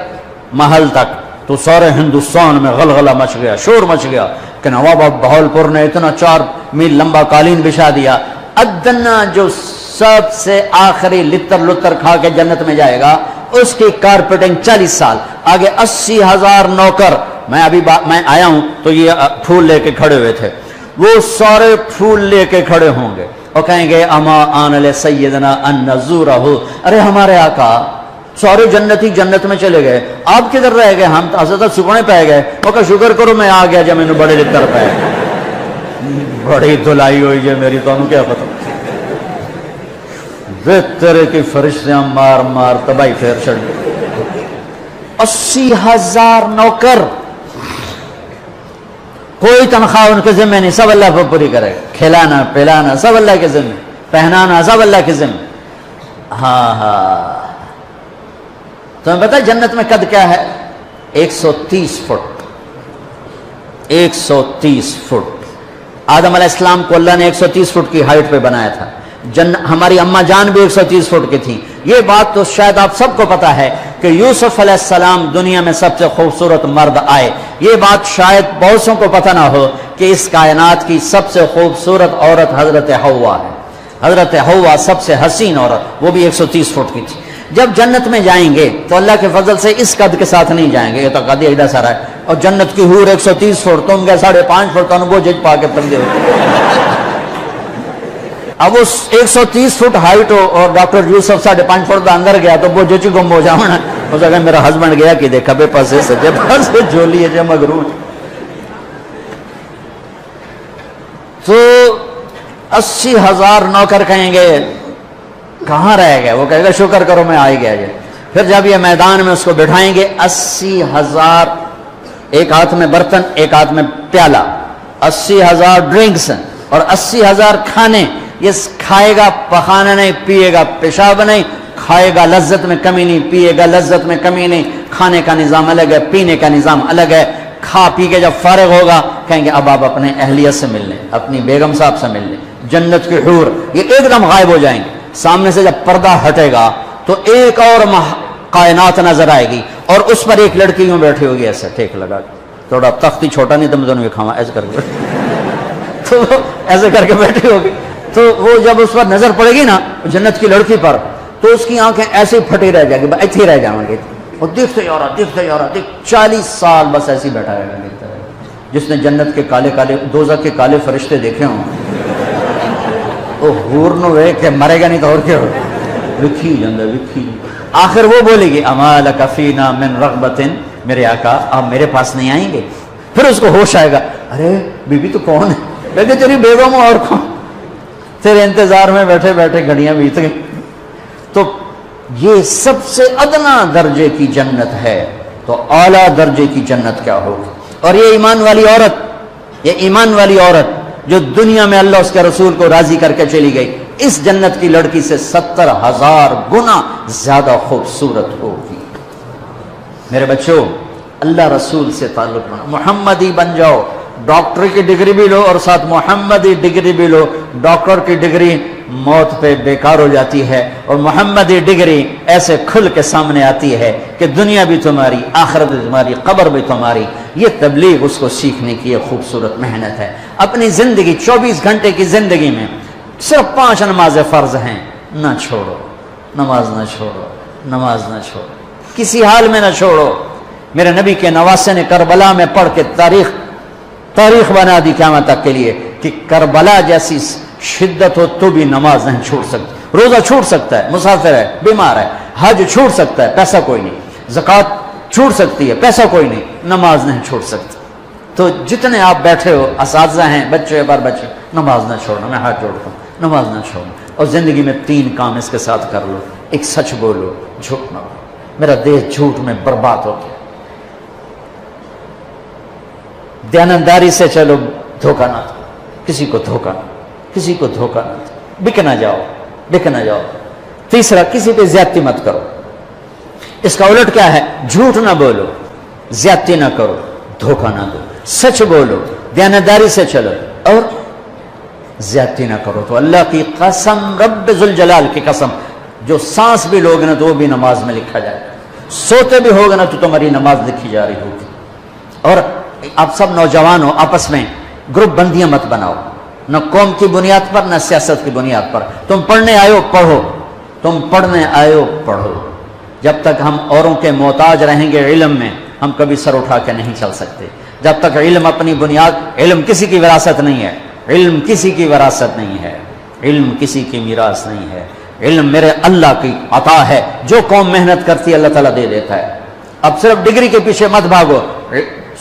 A: محل تک، تو سارے ہندوستان میں غلغلہ مچ گیا، شور مچ گیا کہ نوابہ بہاولپور نے اتنا 4 میل لمبا قالین بچھا دیا۔ ادنا جو سب سے آخری لتر لتر کھا کے جنت میں جائے گا اس کی کارپیٹنگ 40 سال، آگے 80,000 نوکر۔ میں آیا ہوں تو یہ پھول لے کے کھڑے ہوئے تھے، وہ سارے پھول لے کے کھڑے ہوں گے اور کہیں گے اما آن لسیدنا ان نزورہ، ارے ہمارے آقا سارے جنتی جنت میں چلے گئے، آپ کدھر رہ گئے؟ ہم حضرت سکونے پہ گئے۔ وہ کہ شکر کرو میں آ گیا جب میں نے بڑے لتر پہ، بڑی دھلائی ہوئی ہے میری، تو کیا پتہ طرح کی فرشتیاں مار مار تباہی پھیر چڑھ گئی۔ 80,000 نوکر، کوئی تنخواہ ان کے ذمہ نہیں، سب اللہ پر پوری کرے گا، کھلانا پلانا سب اللہ کے ذمہ، پہنانا سب اللہ کے ذمہ۔ ہاں تمہیں پتہ جنت میں قد کیا ہے؟ 130 فٹ، 130 فٹ۔ آدم علیہ السلام کو اللہ نے 130 فٹ کی ہائٹ پہ بنایا تھا، ہماری اماں جان بھی 130 فٹ کی تھی۔ یہ بات تو شاید آپ سب کو پتا ہے کہ یوسف علیہ السلام دنیا میں سب سے خوبصورت مرد آئے، یہ بات شاید بہت سو کو پتہ نہ ہو کہ اس کائنات کی سب سے خوبصورت عورت حضرت حوا ہے۔ حضرت حوا سب سے حسین عورت، وہ بھی 130 فٹ کی تھی۔ جب جنت میں جائیں گے تو اللہ کے فضل سے اس قد کے ساتھ نہیں جائیں گے، یہ تو قد ایڈا سارا ہے، اور جنت کی حور 130 فٹ، تم گئے 5.5 فٹ، تو وہ جج پا کے پڑ گئے۔ اب اس 130 فٹ ہائٹ ہو اور ڈاکٹر یوسف 5.5 فٹ کا اندر گیا تو وہ جو چی گم ہو جانا، اس کہ میرا ہسبینڈ گیا کہ دیکھا بے پاسے سجے پاسے جولی ہے جے مغرور۔ تو 80,000 نوکر کہیں گے کہاں رہ گئے، وہ کہے گا شکر کرو میں آ ہی گیا جی۔ پھر جب یہ میدان میں اس کو بٹھائیں گے 80,000، ایک ہاتھ میں برتن ایک ہاتھ میں پیالہ، 80,000 ڈرنکس اور 80,000 کھانے، یہ کھائے گا پخانا نہیں، پیے گا پیشاب نہیں، کھائے گا لذت میں کمی نہیں، پیے گا لذت میں کمی نہیں، کھانے کا نظام الگ ہے، پینے کا نظام الگ ہے۔ کھا پی کے جب فارغ ہوگا کہیں گے اب آپ اپنے اہلیت سے مل لیں، اپنی بیگم صاحب سے مل لیں، جنت کی حور یہ ایک دم غائب ہو جائیں گے۔ سامنے سے جب پردہ ہٹے گا تو ایک اور کائنات نظر آئے گی، اور اس پر ایک لڑکی یوں بیٹھی ہوگی ایسے ٹھیک لگا کے، تھوڑا تختی چھوٹا نہیں تم دونوں کھاوا ایسے کر کے تو ایسے کر کے بیٹھی ہوگی، تو وہ جب اس پر نظر پڑے گی نا جنت کی لڑکی پر، تو اس کی آنکھیں ایسے پھٹی رہ جائیں گی، ایسے ہی رہ جائیں گے، اور دیکھتے جا رہا دیکھتے جا رہا، 40 سال بس ایسے ہی بیٹھا رہے گا دیکھتا رہے گا۔ جس نے جنت کے کالے کالے دوزخ کے کالے فرشتے دیکھے ہوں وہ حور نو ویکھ کے مرے گا نہیں تو اور کیا ہوگا، وکھی جاندہ وکھی۔ آخر وہ بولے گی اما لک فینا من رغبت، میرے آقا آپ میرے پاس نہیں آئیں گے؟ پھر اس کو ہوش آئے گا، ارے بی بی تو کون ہے؟ کہتے تیری بیگم ہوں، اور کون؟ تیرے انتظار میں بیٹھے بیٹھے گھڑیاں بیت گئی۔ تو یہ سب سے ادنا درجے کی جنت ہے، تو اعلیٰ درجے کی جنت کیا ہوگی؟ اور یہ ایمان والی عورت، یہ ایمان والی عورت جو دنیا میں اللہ اس کے رسول کو راضی کر کے چلی گئی، اس جنت کی لڑکی سے 70,000 گنا زیادہ خوبصورت ہوگی۔ میرے بچوں، اللہ رسول سے تعلق بنا، محمدی بن جاؤ، ڈاکٹر کی ڈگری بھی لو اور ساتھ محمدی ڈگری بھی لو۔ ڈاکٹر کی ڈگری موت پہ بیکار ہو جاتی ہے، اور محمدی ڈگری ایسے کھل کے سامنے آتی ہے کہ دنیا بھی تمہاری، آخرت بھی تمہاری، قبر بھی تمہاری۔ یہ تبلیغ اس کو سیکھنے کی ایک خوبصورت محنت ہے۔ اپنی زندگی 24 گھنٹے کی زندگی میں صرف 5 نمازیں فرض ہیں، نہ چھوڑو، نماز نہ چھوڑو، نماز نہ چھوڑو، کسی حال میں نہ چھوڑو۔ میرے نبی کے نواسے نے کربلا میں پڑھ کے تاریخ بنا دی قیامت تک کے لیے کہ کربلا جیسی شدت ہو تو بھی نماز نہیں چھوڑ سکتی۔ روزہ چھوٹ سکتا ہے، مسافر ہے، بیمار ہے، حج چھوٹ سکتا ہے، پیسہ کوئی نہیں، زکوٰۃ چھوٹ سکتی ہے، پیسہ کوئی نہیں، نماز نہیں چھوڑ سکتی۔ تو جتنے آپ بیٹھے ہو، اساتذہ ہیں، بچے بار بچے، نماز نہ چھوڑنا، میں ہاتھ جوڑتا ہوں، نماز نہ چھوڑنا۔ اور زندگی میں 3 کام اس کے ساتھ کر لو، ایک سچ بولو، جھوٹ نہ بولو۔ میرا دیش جھوٹ میں برباد ہو گیا۔ دیانتداری سے چلو، دھوکہ نہ دو، کسی کو دھوکہ نہ، کسی کو دھوکہ نہ دو، بک نہ جاؤ، بک نہ جاؤ۔ تیسرا، کسی پہ زیادتی مت کرو۔ اس کا الٹ کیا ہے؟ جھوٹ نہ بولو، زیادتی نہ کرو، دھوکہ نہ دو، سچ بولو، دیانتداری سے چلو اور زیادتی نہ کرو۔ تو اللہ کی قسم، رب ذوالجلال کی قسم، جو سانس بھی لوگے نا تو وہ بھی نماز میں لکھا جائے گا، سوتے بھی ہوگا نا تو تمہاری نماز لکھی جا رہی ہوگی۔ اور آپ سب نوجوان ہو، آپس میں گروپ بندیاں مت بناؤ، نہ قوم کی بنیاد پر نہ سیاست کی بنیاد پر۔ تم پڑھنے آئے ہو پڑھو، تم پڑھنے آئے ہو پڑھو۔ جب تک ہم اوروں کے محتاج رہیں گے علم میں، ہم کبھی سر اٹھا کے نہیں چل سکتے۔ جب تک علم اپنی بنیاد، علم کسی کی وراثت نہیں ہے، علم کسی کی وراثت نہیں ہے، علم کسی کی میراث نہیں ہے، علم میرے اللہ کی عطا ہے۔ جو قوم محنت کرتی ہے اللہ تعالیٰ دے دیتا ہے۔ اب صرف ڈگری کے پیچھے مت بھاگو،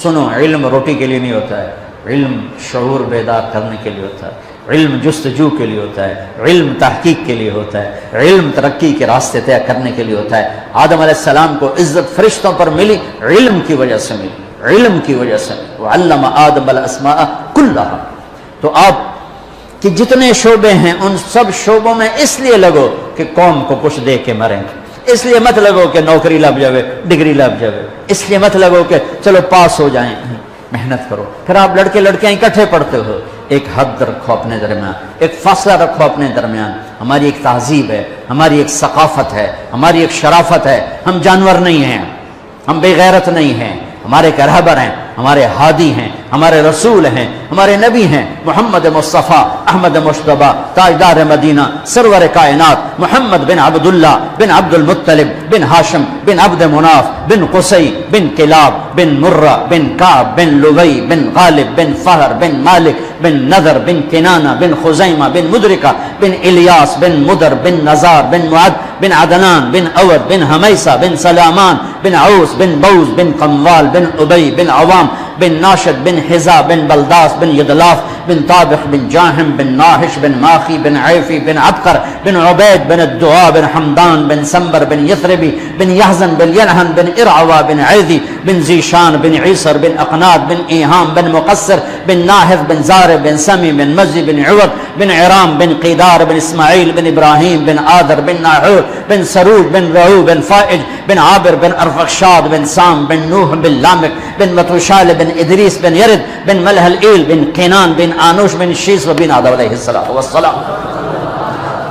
A: سنو، علم روٹی کے لیے نہیں ہوتا ہے، علم شعور بیدار کرنے کے لیے ہوتا ہے، علم جستجو کے لیے ہوتا ہے، علم تحقیق کے لیے ہوتا ہے، علم ترقی کے راستے طے کرنے کے لیے ہوتا ہے۔ آدم علیہ السلام کو عزت فرشتوں پر ملی، علم کی وجہ سے ملی، علم کی وجہ سے ملی۔ وعلم آدم الاسماء کلھا۔ تو آپ کہ جتنے شعبے ہیں ان سب شعبوں میں اس لیے لگو کہ قوم کو کچھ دے کے مریں گے۔ اس لیے مت لگو کہ نوکری لگ جاوے، ڈگری لگ جاوے، اس لیے مت لگو کہ چلو پاس ہو جائیں۔ محنت کرو۔ پھر آپ لڑکے لڑکیاں اکٹھے پڑھتے ہو، ایک حد رکھو اپنے درمیان، ایک فاصلہ رکھو اپنے درمیان۔ ہماری ایک تہذیب ہے، ہماری ایک ثقافت ہے، ہماری ایک شرافت ہے۔ ہم جانور نہیں ہیں، ہم بے غیرت نہیں ہیں، ہمارے ایک رہبر ہیں، ہمارے ہادی ہیں، ہمارے رسول ہیں، ہمارے نبی ہیں محمد مصطفیٰ احمد مشتبہ تاجدار مدینہ سرور کائنات محمد بن عبداللہ بن عبد المطلب بن ہاشم بن عبد مناف بن قصی بن کلاب بن مرہ بن کعب بن لبی بن غالب بن فہر بن مالک بن نذر بن کنانہ بن خزیمہ بن مدرکہ بن الیاس بن مدر بن نزار بن معد بن عدنان بن اود بن حمیسہ بن سلامان بن عوس بن بوز بن قموال بن ابی بن عوام بن ناشد بن حزا بن بلداس بن یدلاف بن طابخ بن جاہم بن ناحش بن ماخی بن عیفی بن عبقر بن عبید بن الدعاء بن حمدان بن سنبر بن یثربی بن یحزن بن ینہن بن ارعوا بن عیدی بن زیشان بن عیسر بن اقناد بن ایہام بن مقصر بن ناحف بن زارب بن سمی بن مزی بن عوض بن عرام بن قیدار بن اسماعیل بن ابراہیم بن آدر بن ناحور بن سروج بن رعو بن فائج بن عابر بن ارفخشاد بن سام بن نوح بن لامک بن متوشال بن ادریس بن یرد بن ملح الایل بن قینان بن آنوش بن شیس و بن آدم علیہ السلام.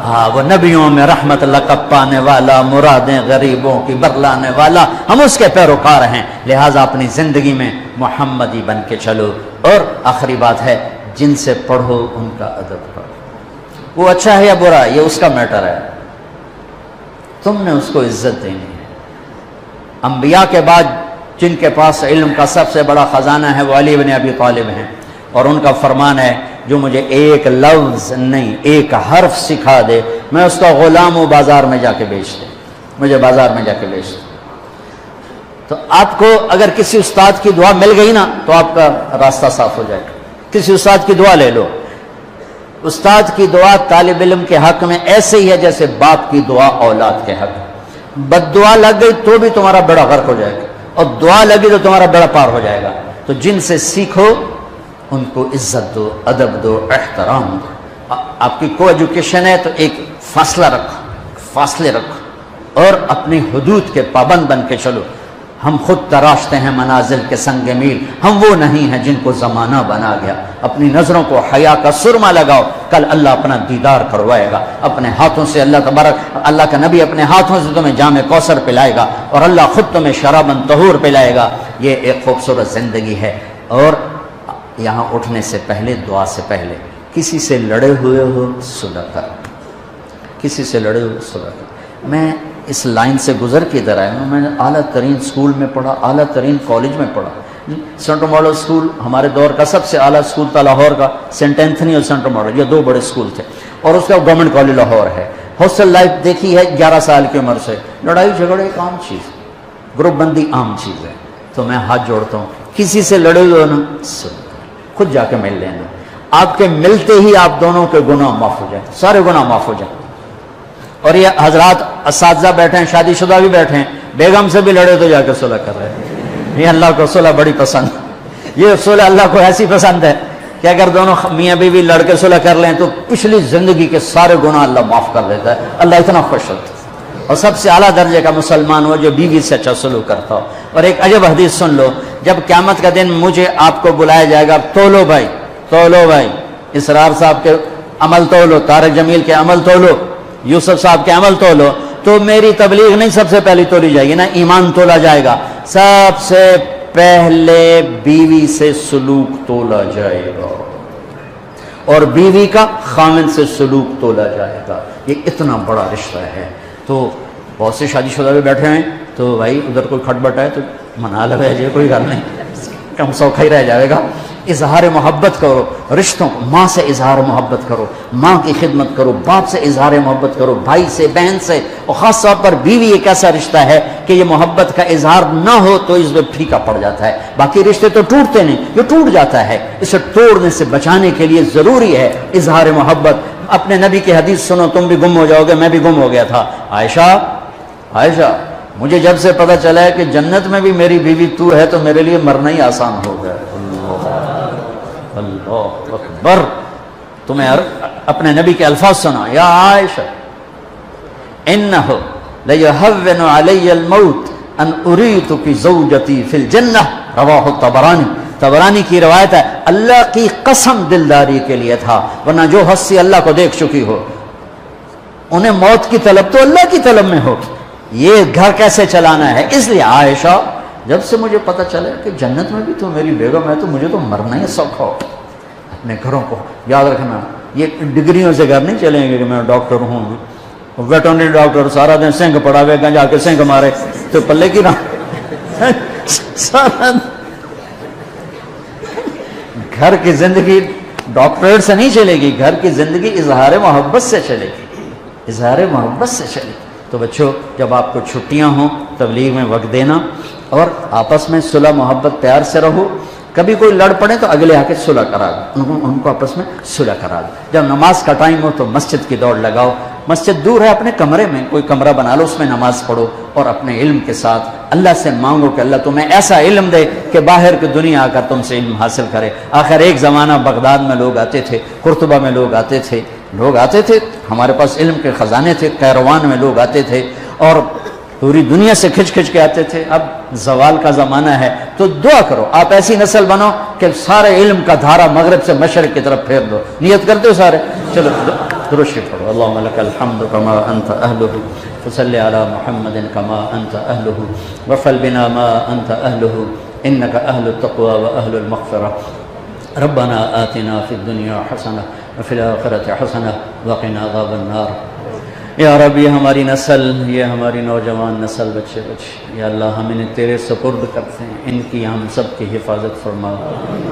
A: ہاں وہ نبیوں میں رحمت لقب پانے والا، مرادیں غریبوں کی برلانے والا، ہم اس کے پیروکار ہیں، لہٰذا اپنی زندگی میں محمدی بن کے چلو. اور آخری بات ہے، جن سے پڑھو ان کا ادب کرو. وہ اچھا ہے یا برا یہ اس کا میٹر ہے، تم نے اس کو عزت دینی ہے. انبیاء کے بعد جن کے پاس علم کا سب سے بڑا خزانہ ہے وہ علی بن ابی طالب ہیں، اور ان کا فرمان ہے جو مجھے ایک لفظ نہیں ایک حرف سکھا دے میں اس کا غلام ہوں، بازار میں جا کے بیچ دے، مجھے بازار میں جا کے بیچ دے. تو آپ کو اگر کسی استاد کی دعا مل گئی نا تو آپ کا راستہ صاف ہو جائے گا. کسی استاد کی دعا لے لو. استاد کی دعا طالب علم کے حق میں ایسے ہی ہے جیسے باپ کی دعا اولاد کے حق میں. بد دعا لگ گئی تو بھی تمہارا بیڑا غرق ہو جائے گا، اور دعا لگی تو تمہارا بیڑا پار ہو جائے گا. تو جن سے سیکھو ان کو عزت دو، ادب دو، احترام دو. آپ کی کو ایجوکیشن ہے تو ایک فاصلہ رکھو، فاصلے رکھو، اور اپنی حدود کے پابند بن کے چلو. ہم خود تراشتے ہیں منازل کے سنگ میل، ہم وہ نہیں ہیں جن کو زمانہ بنا گیا. اپنی نظروں کو حیا کا سرما لگاؤ، کل اللہ اپنا دیدار کروائے گا. اپنے ہاتھوں سے اللہ تبارک اللہ کا نبی اپنے ہاتھوں سے تمہیں جام کوثر پلائے گا، اور اللہ خود تمہیں شرابن طہور پلائے گا. یہ ایک خوبصورت زندگی ہے. اور یہاں اٹھنے سے پہلے، دعا سے پہلے کسی سے لڑے ہوئے ہو صلح کرو، کسی سے لڑے ہوئے صلح کرو. میں اس لائن سے گزر کے ادھر آیا ہوں. میں نے اعلیٰ ترین اسکول میں پڑھا، اعلیٰ ترین کالج میں پڑھا. سینٹر ماڈل اسکول ہمارے دور کا سب سے اعلیٰ اسکول تھا لاہور کا، سینٹ اینتھنی اور سینٹر ماڈل، یہ دو بڑے اسکول تھے. اور اس کا گورنمنٹ کالج لاہور ہے. ہاسٹل لائف دیکھی ہے 11 سال کی عمر سے. لڑائی جھگڑے ایک عام چیز، گروپ بندی عام چیز ہے. تو میں ہاتھ جوڑتا ہوں، کسی سے لڑے ہوئے ہو نا خود جا کے مل لینا. آپ کے ملتے ہی آپ دونوں کے گناہ معاف ہو جائیں، سارے گناہ معاف ہو جائیں. اور یہ حضرات اساتذہ بیٹھے ہیں، شادی شدہ بھی بیٹھے ہیں، بیگم سے بھی لڑے تو جا کے صلح کر رہے ہیں. یہ اللہ کو صلح بڑی پسند ہے. یہ صلح اللہ کو ایسی پسند ہے کہ اگر دونوں میاں بیوی لڑ کے صلح کر لیں تو پچھلی زندگی کے سارے گناہ اللہ معاف کر دیتا ہے. اللہ اتنا خوش ہوتا ہے. اور سب سے اعلیٰ درجے کا مسلمان ہو جو بیوی سے اچھا سلوک کرتا ہو. اور ایک عجب حدیث سن لو، جب قیامت کا دن مجھے آپ کو بلایا جائے گا، تولو بھائی، تولو بھائی، اسرار صاحب کے عمل تولو، طارق جمیل کے عمل تولو، یوسف صاحب کے عمل تولو، تو میری تبلیغ نہیں سب سے پہلی تولی جائے گی نا، ایمان تولا جائے گا. سب سے پہلے بیوی سے سلوک تولا جائے گا، اور بیوی کا خاوند سے سلوک تولا جائے گا. یہ اتنا بڑا رشتہ ہے. تو بہت سے شادی شدہ بھی بیٹھے ہیں، تو بھائی ادھر کوئی کھٹبٹ ہے تو منا لو جی، کوئی گل نہیں، کم سوکھا ہی رہ جائے گا. اظہار محبت کرو رشتوں کو، ماں سے اظہار محبت کرو، ماں کی خدمت کرو، باپ سے اظہار محبت کرو، بھائی سے، بہن سے. اور خاص طور پر بیوی ایک ایسا رشتہ ہے کہ یہ محبت کا اظہار نہ ہو تو اس میں پھیکا پڑ جاتا ہے. باقی رشتے تو ٹوٹتے نہیں، یہ ٹوٹ جاتا ہے. اسے توڑنے سے بچانے کے لیے ضروری ہے اظہار محبت. اپنے نبی کی حدیث سنو، تم بھی گم ہو جاؤ گے، میں بھی گم ہو گیا تھا. عائشہ مجھے جب سے پتہ چلا ہے کہ جنت میں بھی میری بیوی تو ہے تو میرے لیے مرنا ہی آسان ہو گیا. اللہ اکبر. تمہیں اپنے نبی کے الفاظ سنا، یا عائشہ انہ لیہون علی الموت ان اریتک زوجتی فی الجنہ، رواہ الطبرانی. طبرانی کی روایت ہے، اللہ کی قسم دلداری کے لیے تھا، ورنہ جو ہستی اللہ کو دیکھ چکی ہو انہیں موت کی طلب تو اللہ کی طلب میں ہو. یہ گھر کیسے چلانا ہے. اس لیے عائشہ جب سے مجھے پتہ چلا کہ جنت میں بھی تو میری بیگم ہے تو مجھے تو مرنا ہی سوکھا ہو۔ اپنے گھروں کو یاد رکھنا، یہ ڈگریوں سے گھر نہیں چلیں گے کہ میں ڈاکٹر ہوں، ویٹرنری ڈاکٹر سارا دن سنگ پڑاوے گا جا کے سنگ مارے تو پلے کی نہ سارا گھر کی زندگی ڈاکٹریٹ سے نہیں چلے گی، گھر کی زندگی اظہار محبت سے چلے گی، اظہار محبت سے چلے گی۔ تو بچوں جب آپ کو چھٹیاں ہوں تبلیغ میں وقت دینا، اور آپس میں صلح محبت پیار سے رہو، کبھی کوئی لڑ پڑے تو اگلے آ کے صلح کرا دو، ان کو آپس میں صلح کرا دو۔ جب نماز کا ٹائم ہو تو مسجد کی دوڑ لگاؤ، مسجد دور ہے اپنے کمرے میں کوئی کمرہ بنا لو، اس میں نماز پڑھو، اور اپنے علم کے ساتھ اللہ سے مانگو کہ اللہ تمہیں ایسا علم دے کہ باہر کی دنیا آ کر تم سے علم حاصل کرے۔ آخر ایک زمانہ بغداد میں لوگ آتے تھے، قرطبہ میں لوگ آتے تھے، ہمارے پاس علم کے خزانے تھے، قیروان میں لوگ آتے تھے اور پوری دنیا سے کھچ کے آتے تھے۔ اب زوال کا زمانہ ہے تو دعا کرو آپ ایسی نسل بنو کہ سارے علم کا دھارا مغرب سے مشرق کی طرف پھیر دو۔ نیت کرتے ہو سارے؟ چلو درود شریف پڑھو۔ اللہم لک الحمد کما انت اہلہ فصلی علی محمد کما انت اہلہ وفعل بنا ما انت اہلہ انک اہل التقوی و اہل المغفرہ۔ ربنا آتنا فی الدنیا حسنہ وفی الآخرۃ حسنہ وقنا عذاب النار۔ یا رب یہ ہماری نسل، یہ ہماری نوجوان نسل، بچے یا اللہ ہم انہیں تیرے سپرد کرتے ہیں، ان کی ہم سب کی حفاظت فرما،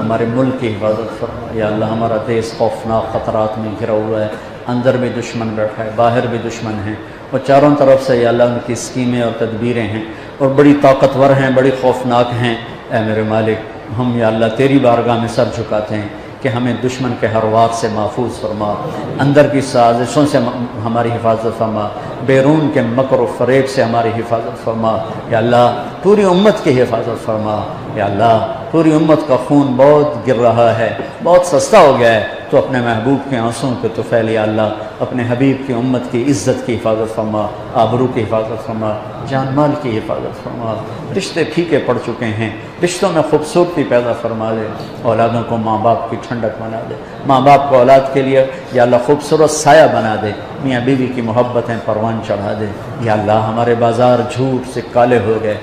A: ہمارے ملک کی حفاظت فرما۔ یا اللہ ہمارا دیش خوفناک خطرات میں گھرا ہوا ہے، اندر بھی دشمن بیٹھا ہے، باہر بھی دشمن ہیں، اور چاروں طرف سے یا اللہ ان کی اسکیمیں اور تدبیریں ہیں اور بڑی طاقتور ہیں، بڑی خوفناک ہیں۔ اے میرے مالک ہم یا اللہ تیری بارگاہ میں سر جھکاتے ہیں کہ ہمیں دشمن کے ہر وار سے محفوظ فرما، اندر کی سازشوں سے ہماری حفاظت فرما، بیرون کے مکر و فریب سے ہماری حفاظت فرما۔ یا اللہ پوری امت کی حفاظت فرما۔ یا اللہ پوری امت کا خون بہت گر رہا ہے، بہت سستا ہو گیا ہے، تو اپنے محبوب کے آنسوں کے طفیل یا اللہ اپنے حبیب کی امت کی عزت کی حفاظت فرما، آبرو کی حفاظت فرما، جان مال کی حفاظت فرما۔ رشتے پھیکے پڑ چکے ہیں، رشتوں میں خوبصورتی پیدا فرما دے، اولادوں کو ماں باپ کی ٹھنڈک بنا دے، ماں باپ کو اولاد کے لیے یا اللہ خوبصورت سایہ بنا دے، میاں بیوی کی محبتیں پروان چڑھا دے۔ یا اللہ ہمارے بازار جھوٹ سے کالے ہو گئے،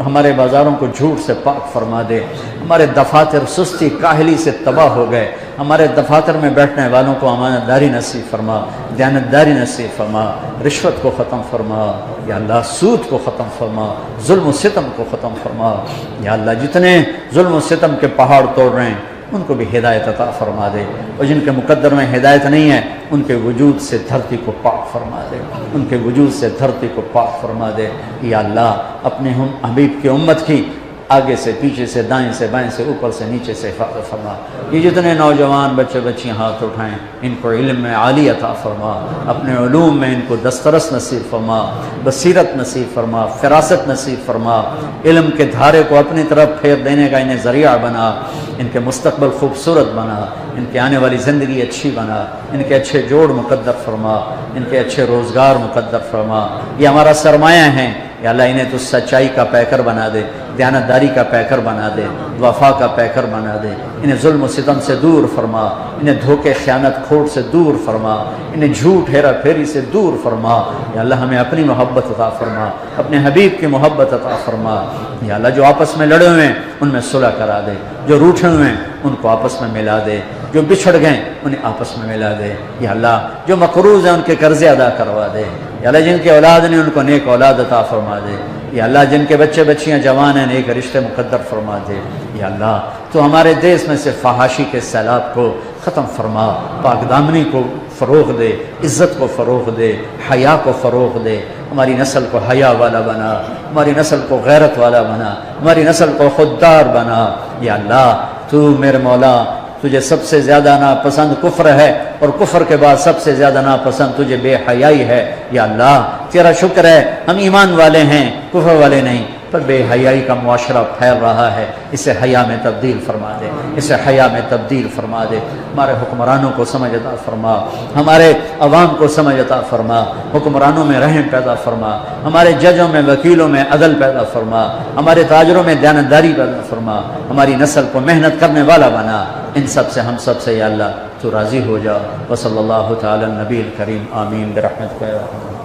A: ہمارے بازاروں کو جھوٹ سے پاک فرما دے، ہمارے دفاتر سستی کاہلی سے تباہ ہو گئے، ہمارے دفاتر میں بیٹھنے والوں کو امانت داری نصیب فرما، دیانت داری نصیب فرما، رشوت کو ختم فرما، یا اللہ سود کو ختم فرما، ظلم و ستم کو ختم فرما۔ یا اللہ جتنے ظلم و ستم کے پہاڑ توڑ رہے ہیں ان کو بھی ہدایت عطا فرما دے، اور جن کے مقدر میں ہدایت نہیں ہے ان کے وجود سے دھرتی کو پاک فرما دے، ان کے وجود سے دھرتی کو پاک فرما دے۔ یا اللہ اپنے ہم حبیب کی امت کی آگے سے پیچھے سے دائیں سے بائیں سے اوپر سے نیچے سے حفاظت فرما۔ یہ جتنے نوجوان بچے بچیاں ہاتھ اٹھائیں ان کو علم میں عالی عطا فرما، اپنے علوم میں ان کو دسترس نصیب فرما، بصیرت نصیب فرما، فراست نصیب فرما، علم کے دھارے کو اپنی طرف پھیر دینے کا انہیں ذریعہ بنا، ان کے مستقبل خوبصورت بنا، ان کی آنے والی زندگی اچھی بنا، ان کے اچھے جوڑ مقدر فرما، ان کے اچھے روزگار مقدر فرما۔ یہ ہمارا سرمایہ ہیں، یا اللہ انہیں تو سچائی کا پیکر بنا دے، دیانتداری کا پیکر بنا دے، وفا کا پیکر بنا دے، انہیں ظلم و ستم سے دور فرما، انہیں دھوکے خیانت کھوٹ سے دور فرما، انہیں جھوٹ ہیرا پھیری سے دور فرما۔ یا اللہ ہمیں اپنی محبت عطا فرما، اپنے حبیب کی محبت عطا فرما۔ یا اللہ جو آپس میں لڑے ہوئے ہیں ان میں صلح کرا دے، جو روٹھے ہوئے ہیں ان کو آپس میں ملا دے، جو بچھڑ گئے انہیں آپس میں ملا دے۔ یا اللہ جو مقروض ہیں ان کے قرضے ادا کروا دے۔ یا اللہ جن کے اولاد نے ان کو نیک اولاد عطا فرما دے۔ یا اللہ جن کے بچے بچیاں جوان ہیں نیک رشتے مقدر فرما دے۔ یا اللہ تو ہمارے دیش میں سے فحاشی کے سیلاب کو ختم فرما، پاک دامنی کو فروغ دے، عزت کو فروغ دے، حیا کو فروغ دے، ہماری نسل کو حیا والا بنا، ہماری نسل کو غیرت والا بنا، ہماری نسل کو خوددار بنا۔ یا اللہ تو میرے مولا تجھے سب سے زیادہ ناپسند کفر ہے، اور کفر کے بعد سب سے زیادہ ناپسند تجھے بے حیائی ہے۔ یا اللہ تیرا شکر ہے ہم ایمان والے ہیں کفر والے نہیں، پر بے حیائی کا معاشرہ پھیل رہا ہے، اسے حیا میں تبدیل فرما دے، اسے حیا میں تبدیل فرما دے۔ ہمارے حکمرانوں کو سمجھ عطا فرما، ہمارے عوام کو سمجھ عطا فرما، حکمرانوں میں رحم پیدا فرما، ہمارے ججوں میں وکیلوں میں عدل پیدا فرما، ہمارے تاجروں میں دیانتداری پیدا فرما، ہماری نسل کو محنت کرنے والا بنا۔ ان سب سے ہم سب سے یا اللہ تو راضی ہو جا۔ وصلی اللہ تعالی النبی الکریم، آمین برحمتک یا ارحم۔